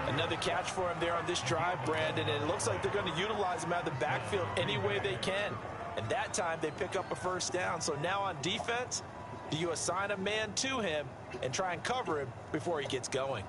Speaker 5: Another catch for him there on this drive, Brandon. And it looks like they're going to utilize him out of the backfield any way they can. And that time they pick up a first down. So now on defense, do you assign a man to him and try and cover him before he gets going?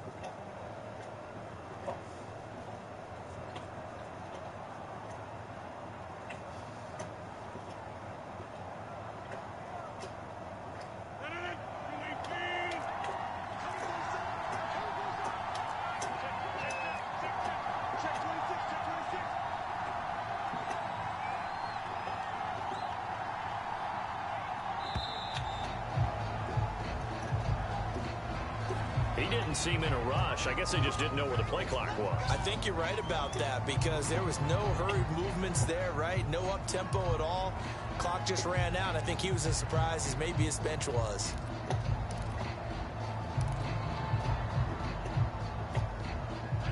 Speaker 3: didn't seem in a rush. I guess they just didn't know where the play clock was.
Speaker 5: I think you're right about that because there was no hurried movements there, right? No up-tempo at all. Clock just ran out. I think he was as surprised as maybe his bench was.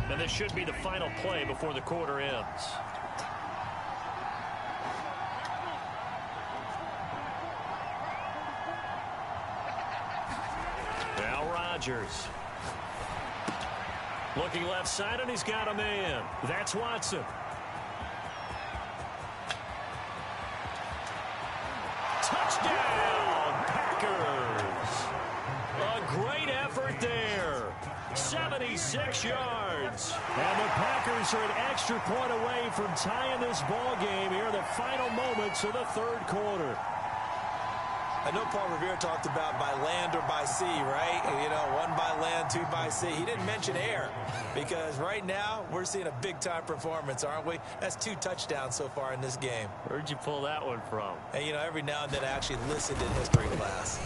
Speaker 3: And this should be the final play before the quarter ends. Now Rodgers. Looking left side, and he's got a man. That's Watson. Touchdown, Packers. A great effort there. 76 yards. And the Packers are an extra point away from tying this ball game here in the final moments of the third quarter.
Speaker 5: I know Paul Revere talked about by land or by sea, right? You know, one by land, two by sea. He didn't mention air because right now we're seeing a big-time performance, aren't we? That's 2 touchdowns so far in this game.
Speaker 3: Where'd you pull that one from?
Speaker 5: And, you know, every now and then I actually listened in history class.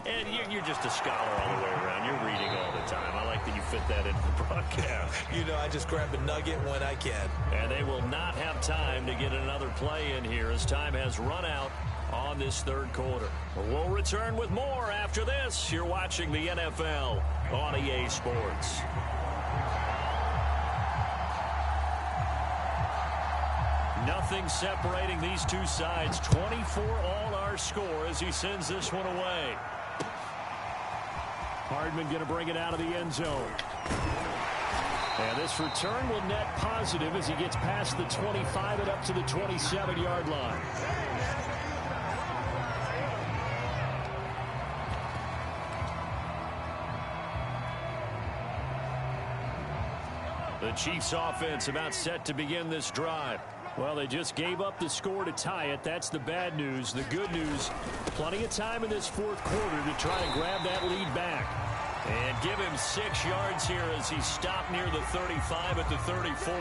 Speaker 3: And you're just a scholar all the way around. You're reading all the time. I like that you fit that into the broadcast.
Speaker 5: You know, I just grab a nugget when I can.
Speaker 3: And they will not have time to get another play in here as time has run out on this third quarter. We'll return with more after this. You're watching the NFL on EA Sports. Nothing separating these two sides. 24 all our score as he sends this one away. Hardman going to bring it out of the end zone. And this return will net positive as he gets past the 25 and up to the 27-yard line. The Chiefs offense about set to begin this drive. Well, they just gave up the score to tie it. That's the bad news. The good news, plenty of time in this fourth quarter to try to grab that lead back. And give him 6 yards here as he stopped near the 35 at the 34.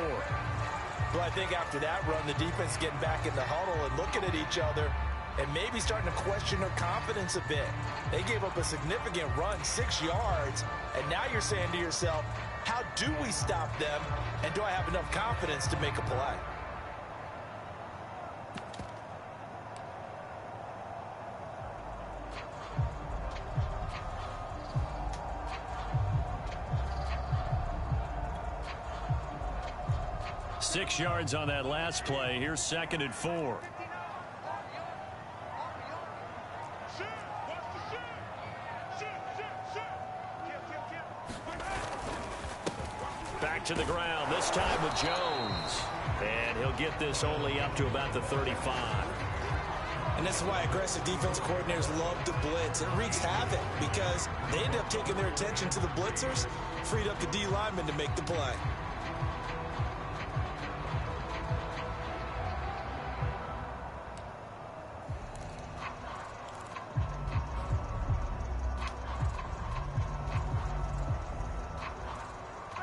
Speaker 5: Well, I think after that run, the defense getting back in the huddle and looking at each other and maybe starting to question their confidence a bit. They gave up a significant run, 6 yards, and now you're saying to yourself, how do we stop them, and do I have enough confidence to make a play?
Speaker 3: Six yards on that last play. Here's 2nd and 4. Back to the ground, this time with Jones. And he'll get this only up to about the 35.
Speaker 5: And this is why aggressive defense coordinators love to blitz. It wreaks havoc because they end up taking their attention to the blitzers, freed up the D lineman to make the play.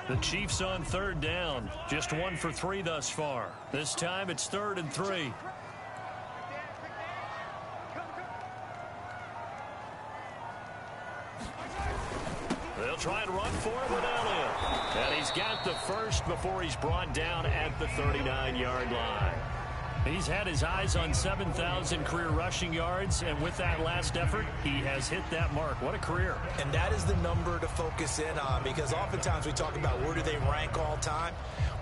Speaker 3: The Chiefs on 3rd down. Just 1 for 3 thus far. This time it's 3rd and 3. They'll try and run for it without him. And he's got the first before he's brought down at the 39-yard line. He's had his eyes on 7,000 career rushing yards, and with that last effort, he has hit that mark. What a career.
Speaker 5: And that is the number to focus in on because oftentimes we talk about where do they rank all time.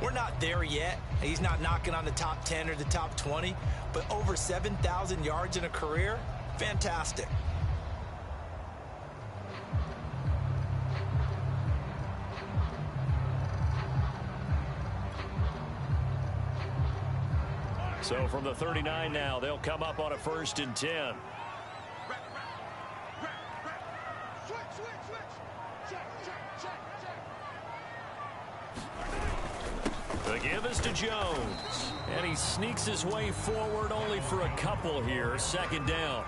Speaker 5: We're not there yet. He's not knocking on the top 10 or the top 20, but over 7,000 yards in a career, fantastic.
Speaker 3: So from the 39 now, they'll come up on a 1st and 10. The give is to Jones. And he sneaks his way forward only for a couple here. 2nd down.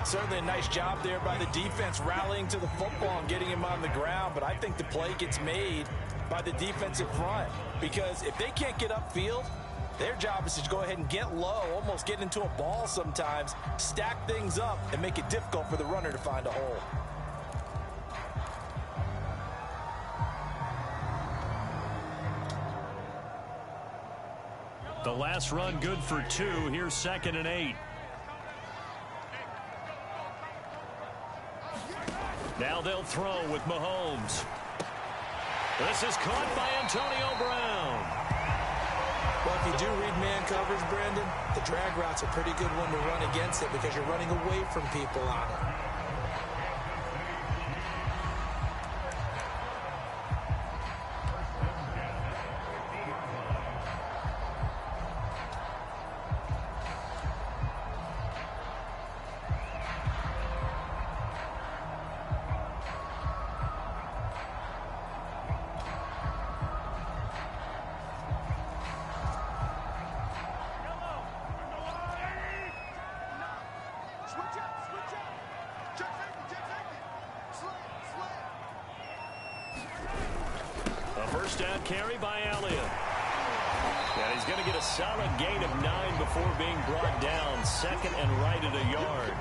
Speaker 5: Certainly a nice job there by the defense rallying to the football and getting him on the ground. But I think the play gets made by the defensive front because if they can't get upfield, their job is to go ahead and get low, almost get into a ball sometimes, stack things up, and make it difficult for the runner to find a hole.
Speaker 3: The last run good for 2. Here's 2nd and 8. Now they'll throw with Mahomes. This is caught by Antonio Brown.
Speaker 5: Well, if you do read man coverage, Brandon, the drag route's a pretty good one to run against it because you're running away from people on it.
Speaker 3: First down carry by Elliott. And he's going to get a solid gain of 9 before being brought down. 2nd and right at a yard.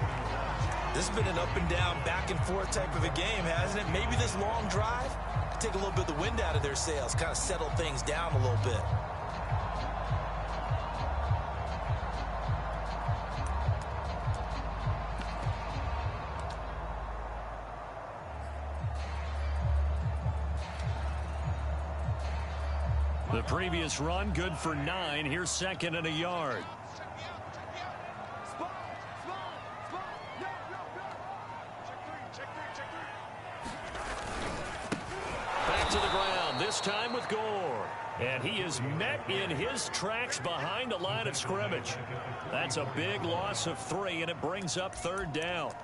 Speaker 5: This has been an up and down, back and forth type of a game, hasn't it? Maybe this long drive could take a little bit of the wind out of their sails, kind of settle things down a little bit.
Speaker 3: The previous run good for 9. Here's 2nd and a yard. Back to the ground, this time with Gore. And he is met in his tracks behind the line of scrimmage. That's a big loss of 3, and it brings up 3rd down.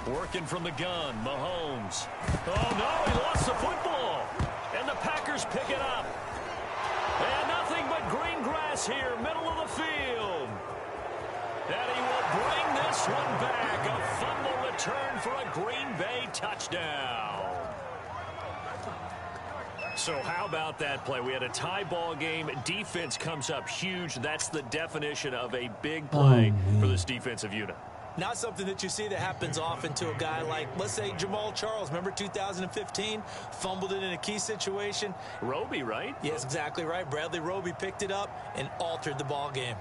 Speaker 3: Working from the gun, Mahomes. Oh, no, he lost the football. And the Packers pick it up. And nothing but green grass here, middle of the field. And he will bring this one back. A fumble return for a Green Bay touchdown. So how about that play? We had a tie ball game. Defense comes up huge. That's the definition of a big play for this defensive unit.
Speaker 5: Not something that you see that happens often to a guy like, let's say, Jamal Charles. Remember 2015? Fumbled it in a key situation.
Speaker 3: Roby, right?
Speaker 5: Yes, exactly right. Bradley Roby picked it up and altered the ball game.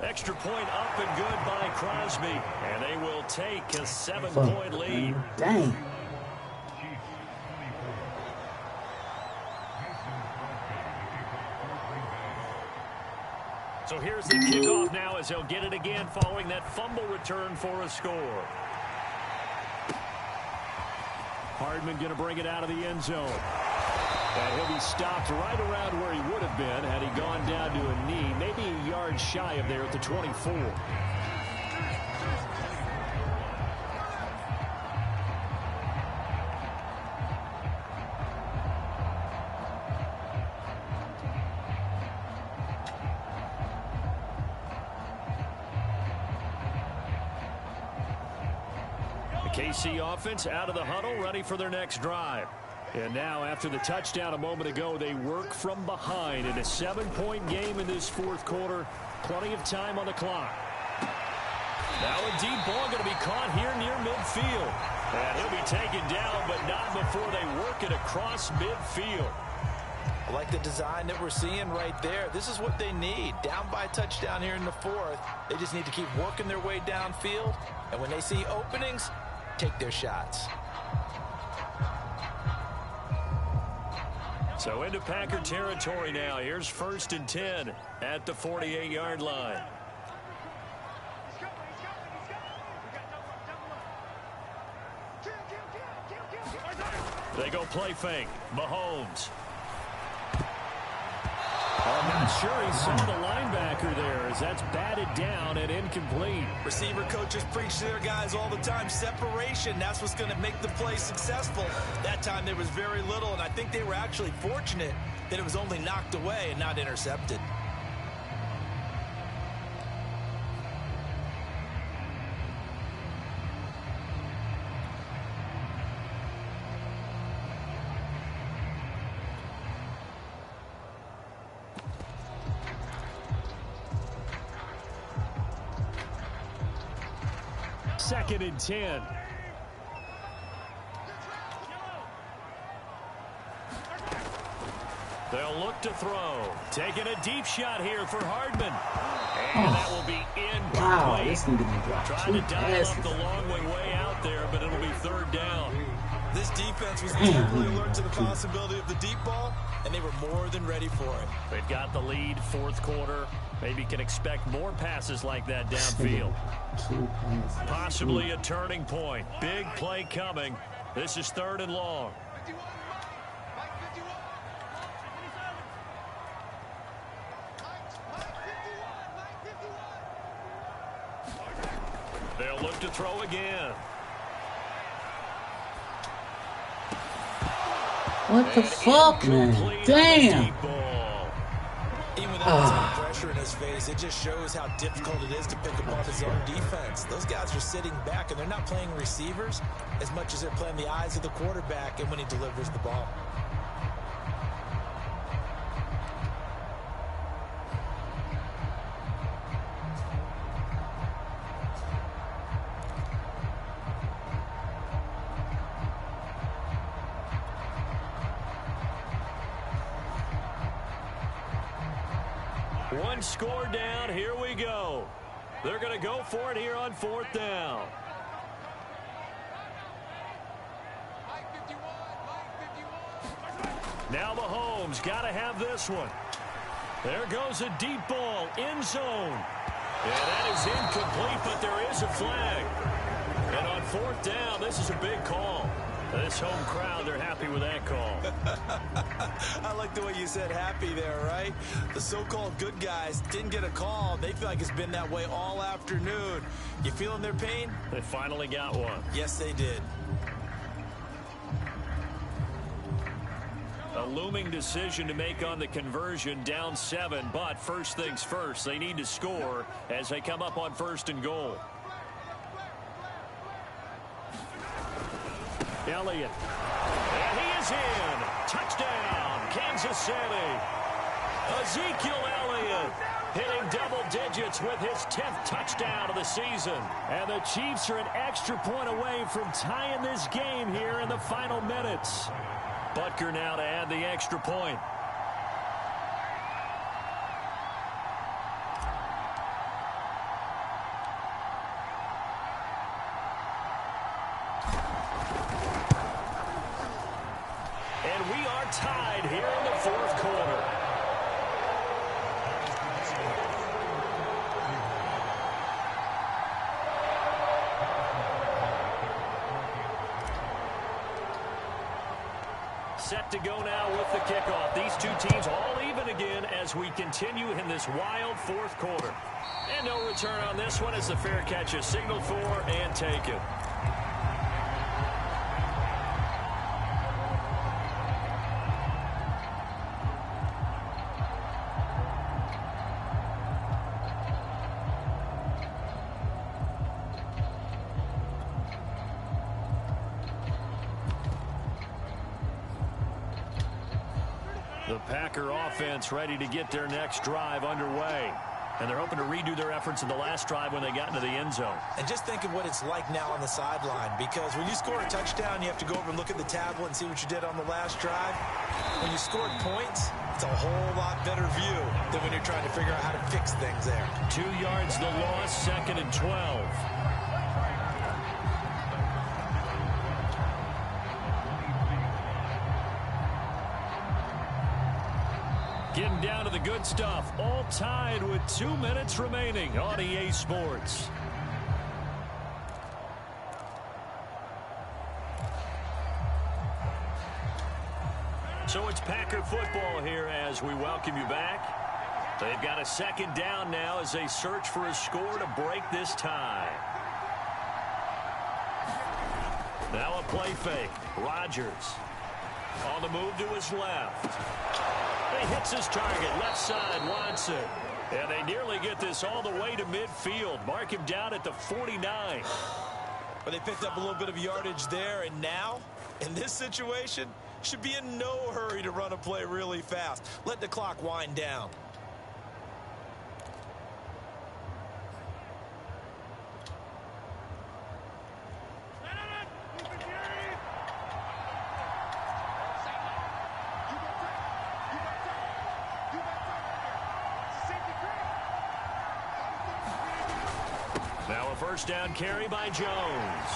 Speaker 3: Extra point up and good by Crosby. And they will take a 7-point lead.
Speaker 1: Dang.
Speaker 3: So here's the kickoff now as he'll get it again following that fumble return for a score. Hardman going to bring it out of the end zone. And he'll be stopped right around where he would have been had he gone down to a knee, maybe a yard shy of there at the 24. KC offense out of the huddle, ready for their next drive. And now, after the touchdown a moment ago, they work from behind in a 7-point game in this 4th quarter. Plenty of time on the clock. Now a deep ball going to be caught here near midfield. And he'll be taken down, but not before they work it across midfield.
Speaker 5: I like the design that we're seeing right there. This is what they need. Down by a touchdown here in the 4th. They just need to keep working their way downfield. And when they see openings, take their shots.
Speaker 3: So into Packer territory now. Here's 1st and 10 at the 48-yard line. They go play fake. Mahomes. I'm not sure he saw the linebacker there as that's batted down and incomplete.
Speaker 5: Receiver coaches preach to their guys all the time. Separation, that's what's going to make the play successful. That time there was very little, and I think they were actually fortunate that it was only knocked away and not intercepted.
Speaker 3: 2nd and 10. They'll look to throw. Taking a deep shot here for Hardman. And that will be incomplete.
Speaker 1: Wow, this nigga dropped
Speaker 3: Trying
Speaker 1: two
Speaker 3: to dial up
Speaker 1: passes.
Speaker 3: the long way out there, but it'll be 3rd down.
Speaker 4: This defense was deeply alert to the possibility of the deep ball, and they were more than ready for it.
Speaker 3: They've got the lead, 4th quarter. Maybe can expect more passes like that downfield. Possibly a turning point. Big play coming. This is 3rd and long. They'll look to throw again.
Speaker 1: What the fuck, man? Damn.
Speaker 4: Even with that much pressure in his face, it just shows how difficult it is to pick apart his own defense. Those guys are sitting back, and they're not playing receivers as much as they're playing the eyes of the quarterback and when he delivers the ball.
Speaker 3: One score down. Here we go. They're going to go for it here on 4th down. Now Mahomes got to have this one. There goes a deep ball, end zone. And that is incomplete, but there is a flag. And on 4th down, this is a big call. This home crowd, they're happy with that call.
Speaker 4: I like the way you said happy there, right? The so-called good guys didn't get a call. They feel like it's been that way all afternoon. You feeling their pain?
Speaker 3: They finally got one.
Speaker 4: Yes, they did.
Speaker 3: A looming decision to make on the conversion, down 7, but first things first, they need to score as they come up on 1st and goal. Elliott. And he is in. Touchdown, Kansas City. Ezekiel Elliott hitting double digits with his 10th touchdown of the season. And the Chiefs are an extra point away from tying this game here in the final minutes. Butker now to add the extra point. And we are tied here in the 4th quarter. Set to go now with the kickoff. These two teams all even again as we continue in this wild 4th quarter. And no return on this one as the fair catch is signaled for and taken. The Packer offense ready to get their next drive underway. And they're hoping to redo their efforts in the last drive when they got into the end zone.
Speaker 4: And just think of what it's like now on the sideline, because when you score a touchdown, you have to go over and look at the tablet and see what you did on the last drive. When you scored points, it's a whole lot better view than when you're trying to figure out how to fix things there.
Speaker 3: 2 yards the loss, 2nd and 12. Getting down to the good stuff. All tied with 2 minutes remaining on EA Sports. So it's Packer football here as we welcome you back. They've got a 2nd down now as they search for a score to break this tie. Now a play fake. Rodgers on the move to his left. He hits his target, left side, Watson. And they nearly get this all the way to midfield. Mark him down at the 49.
Speaker 4: But they picked up a little bit of yardage there, and now, in this situation, should be in no hurry to run a play really fast. Let the clock wind down.
Speaker 3: first down carry by Jones.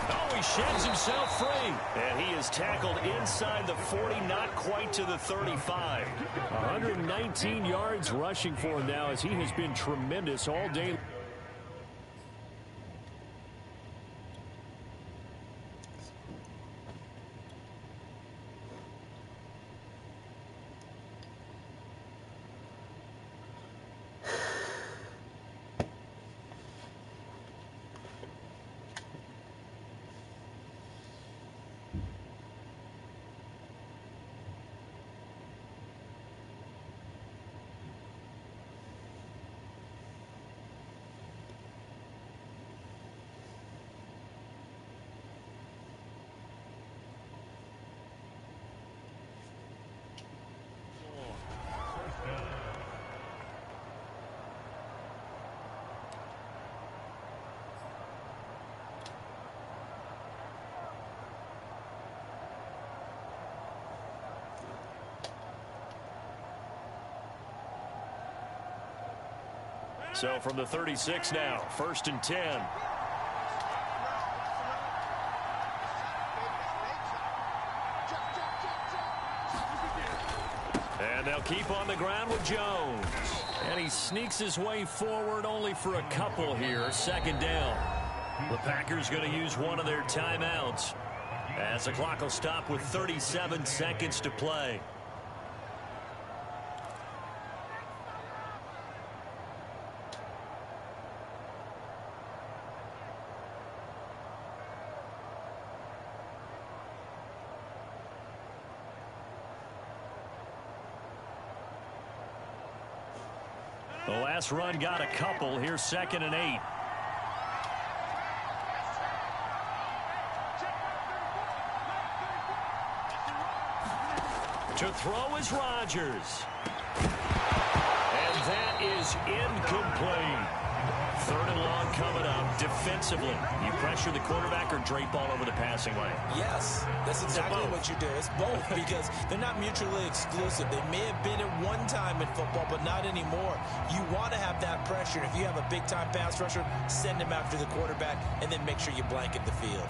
Speaker 3: Oh, he sheds himself free. And he is tackled inside the 40, not quite to the 35. 119 yards rushing for him now, as he has been tremendous all day. So from the 36 now, 1st and 10. And they'll keep on the ground with Jones. And he sneaks his way forward only for a couple here. 2nd down. The Packers going to use one of their timeouts, as the clock will stop with 37 seconds to play. The last run got a couple. Here's 2nd and 8. To throw is Rodgers. And that is incomplete. 3rd and long coming up. Defensively, you pressure the quarterback or drape all over the passing lane?
Speaker 5: Yes, that's exactly what you do. It's both, because they're not mutually exclusive. They may have been at one time in football, but not anymore. You want to have that pressure. If you have a big-time pass rusher, send him after the quarterback, and then make sure you blanket the field.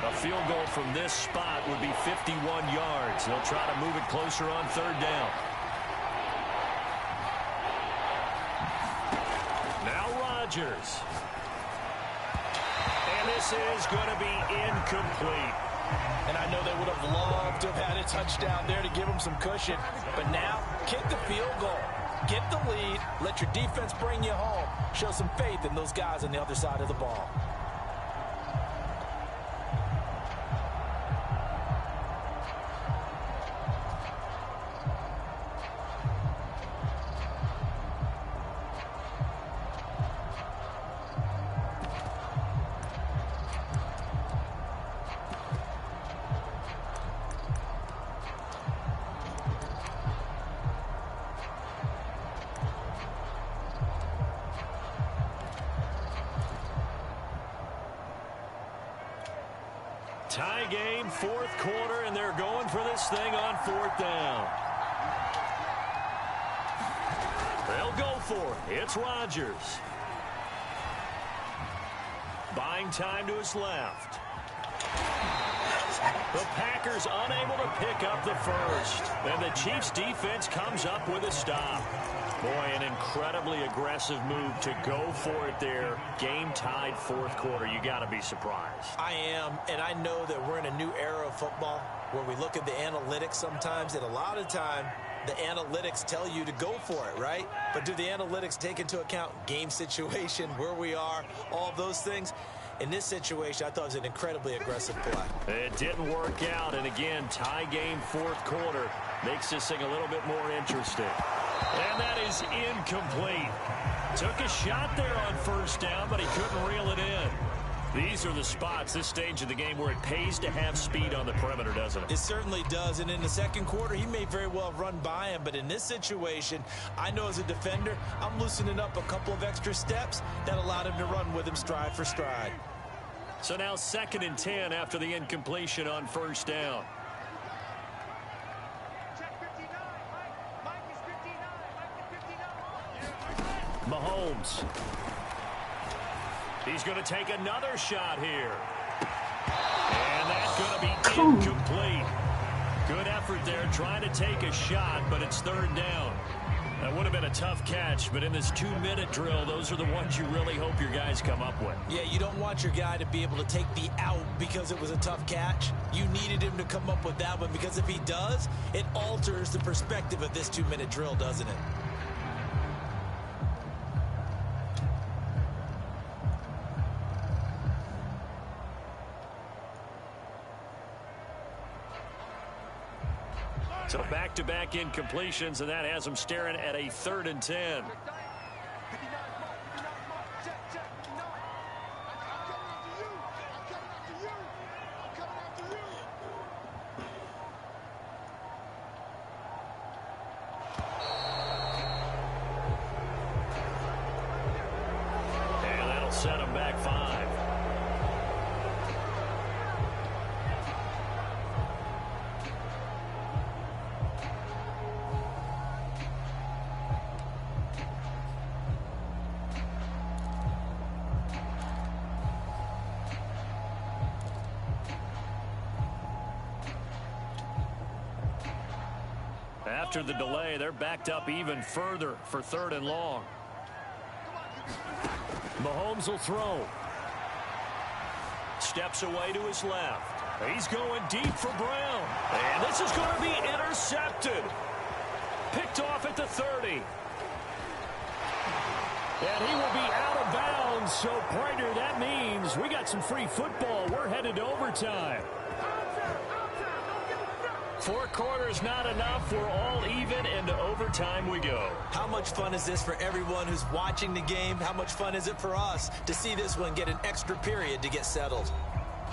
Speaker 3: A field goal from this spot would be 51 yards. They'll try to move it closer on 3rd down. Now Rodgers. And this is going to be incomplete.
Speaker 5: And I know they would have loved to have had a touchdown there to give them some cushion. But now, kick the field goal. Get the lead. Let your defense bring you home. Show some faith in those guys on the other side of the ball.
Speaker 3: Tie game, 4th quarter, and they're going for this thing on 4th down. They'll go for it. It's Rodgers. Buying time to his left. The Packers unable to pick up the first. And the Chiefs defense comes up with a stop. Boy, an incredibly aggressive move to go for it there. Game tied 4th quarter. You got to be surprised.
Speaker 5: I am, and I know that we're in a new era of football where we look at the analytics sometimes, and a lot of time the analytics tell you to go for it, right? But do the analytics take into account game situation, where we are, all of those things? In this situation, I thought it was an incredibly aggressive play.
Speaker 3: It didn't work out, and again, tie game 4th quarter makes this thing a little bit more interesting. And that is incomplete. Took a shot there on 1st down, but he couldn't reel it in. These are the spots, this stage of the game, where it pays to have speed on the perimeter, doesn't it?
Speaker 5: It certainly does, and in the 2nd quarter, he may very well have run by him, but in this situation, I know as a defender, I'm loosening up a couple of extra steps that allowed him to run with him stride for stride.
Speaker 3: So now 2nd and 10 after the incompletion on first down. Mahomes. He's going to take another shot here. And that's going to be incomplete. Good effort there trying to take a shot, but it's 3rd down. That would have been a tough catch, but in this 2-minute drill, those are the ones you really hope your guys come up with.
Speaker 5: Yeah, you don't want your guy to be able to take the out because it was a tough catch. You needed him to come up with that one, because if he does, it alters the perspective of this 2-minute drill, doesn't it?
Speaker 3: So back-to-back incompletions, and that has them staring at a 3rd and 10. And that'll set them back 5. After the delay, they're backed up even further for 3rd and long. Mahomes will throw. Steps away to his left. He's going deep for Brown. And this is going to be intercepted. Picked off at the 30. And he will be out of bounds. So, partner, that means we got some free football. We're headed to overtime. 4 quarters not enough. We're all even, and to overtime we go.
Speaker 5: How much fun is this for everyone who's watching the game? How much fun is it for us to see this one get an extra period to get settled?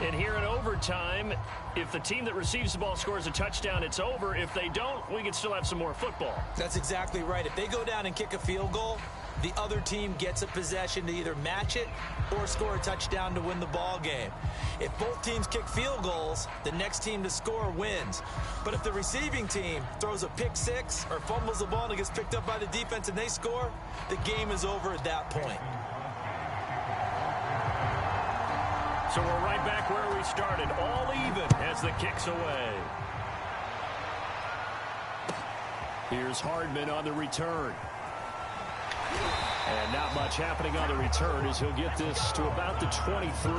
Speaker 3: And here in overtime, if the team that receives the ball scores a touchdown, it's over. If they don't, we can still have some more football.
Speaker 5: That's exactly right. If they go down and kick a field goal, the other team gets a possession to either match it or score a touchdown to win the ball game. If both teams kick field goals, the next team to score wins. But if the receiving team throws a pick six or fumbles the ball and it gets picked up by the defense and they score, the game is over at that point.
Speaker 3: So we're right back where we started, all even as the kick's away. Here's Hardman on the return. And not much happening on the return as he'll get this to about the 23.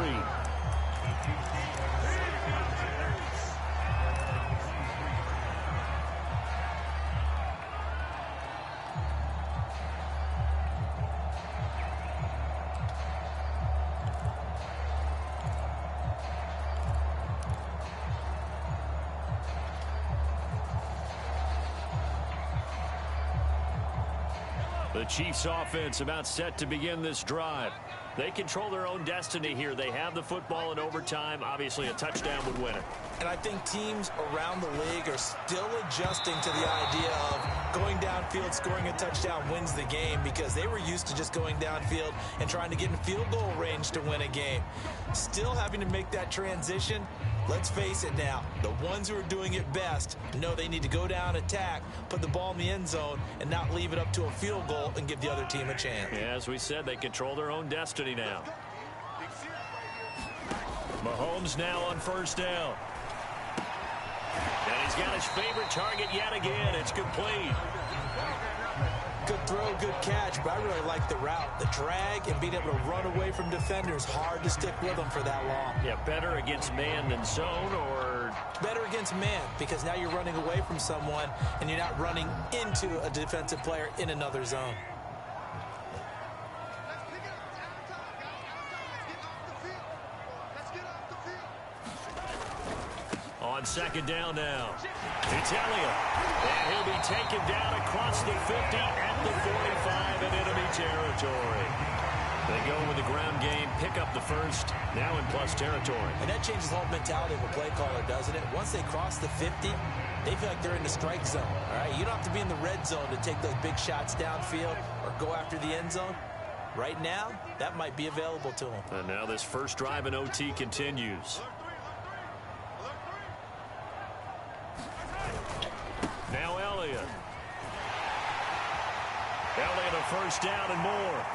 Speaker 3: The Chiefs offense about set to begin this drive. They control their own destiny here. They have the football in overtime. Obviously, a touchdown would win it.
Speaker 5: And I think teams around the league are still adjusting to the idea of going downfield, scoring a touchdown wins the game, because they were used to just going downfield and trying to get in field goal range to win a game. Still having to make that transition. Let's face it now, the ones who are doing it best know they need to go down, attack, put the ball in the end zone, and not leave it up to a field goal and give the other team a chance.
Speaker 3: Yeah, as we said, they control their own destiny now. Mahomes now on first down. And he's got his favorite target yet again. It's complete.
Speaker 5: Good throw, good catch, but I really like the route. The drag and being able to run away from defenders, hard to stick with them for that long.
Speaker 3: Yeah, better against man than zone, or?
Speaker 5: Better against man, because now you're running away from someone and you're not running into a defensive player in another zone.
Speaker 3: On second down now. It's Elliott. And he'll be taken down across the 50 at the 45 in enemy territory. They go with the ground game, pick up the first, now in plus territory.
Speaker 5: And that changes the whole mentality of a play caller, doesn't it? Once they cross the 50, they feel like they're in the strike zone. All right, you don't have to be in the red zone to take those big shots downfield or go after the end zone. Right now, that might be available to him.
Speaker 3: And now this first drive in OT continues. Now Elliott. Elliott a first down and more.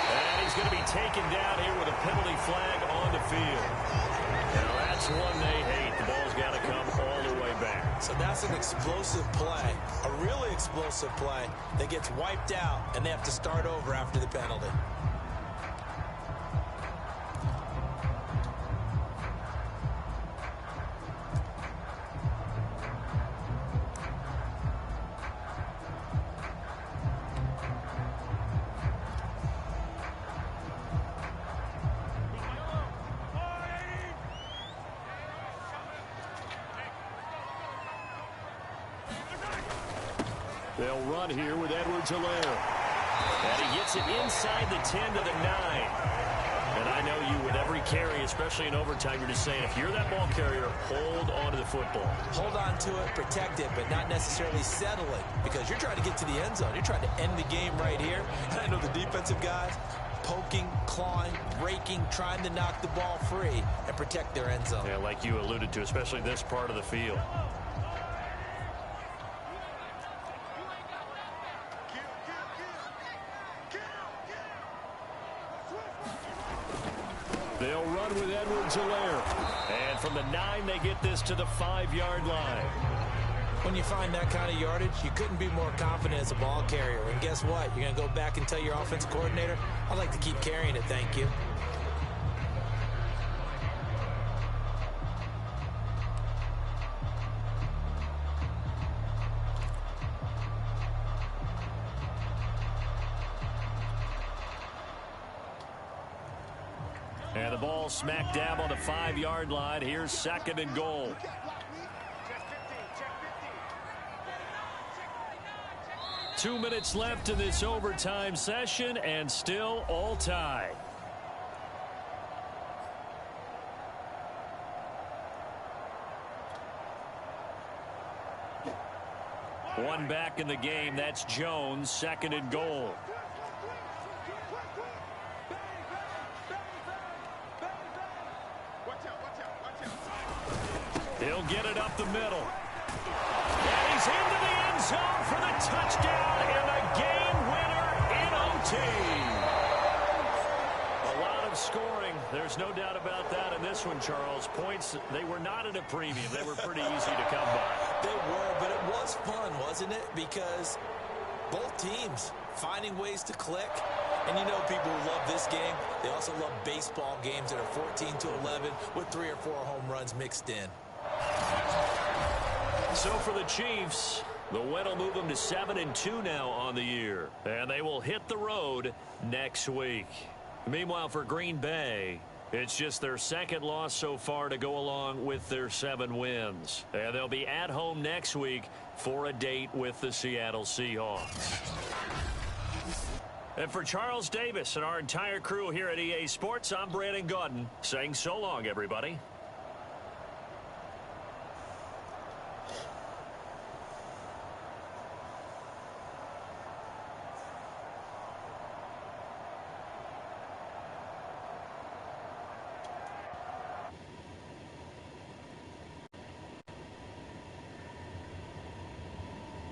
Speaker 3: And he's going to be taken down here with a penalty flag on the field. Now that's one they hate. The ball's got to come all the way back.
Speaker 5: So that's an explosive play, a really explosive play that gets wiped out, and they have to start over after the penalty.
Speaker 3: They'll run here with Edwards-Helaire. And he gets it inside the 10 to the 9. And I know you, with every carry, especially in overtime, you're just saying, if you're that ball carrier, hold on to the football.
Speaker 5: Hold on to it, protect it, but not necessarily settle it, because you're trying to get to the end zone. You're trying to end the game right here. And I know the defensive guys poking, clawing, raking, trying to knock the ball free and protect their end zone.
Speaker 3: Yeah, like you alluded to, especially this part of the field. They'll run with Edwards-Helaire. And from the 9, they get this to the 5-yard line.
Speaker 5: When you find that kind of yardage, you couldn't be more confident as a ball carrier. And guess what? You're going to go back and tell your offensive coordinator, I'd like to keep carrying it, thank you.
Speaker 3: And the ball smack dab on the 5-yard line. Here's 2nd and goal. Two minutes left in this overtime session, and still all tied. One back in the game. That's Jones. 2nd and goal. He'll get it up the middle. And he's into the end zone for the touchdown and a game winner in OT. A lot of scoring. There's no doubt about that in this one, Charles. Points, they were not at a premium. They were pretty easy to come by.
Speaker 5: They were, but it was fun, wasn't it? Because both teams finding ways to click. And you know people who love this game, they also love baseball games that are 14-11 with 3 or 4 home runs mixed in.
Speaker 3: So for the Chiefs, the win will move them to 7-2 now on the year. And they will hit the road next week. Meanwhile, for Green Bay, it's just their 2nd loss so far to go along with their 7 wins. And they'll be at home next week for a date with the Seattle Seahawks. And for Charles Davis and our entire crew here at EA Sports, I'm Brandon Gaudin saying so long, everybody.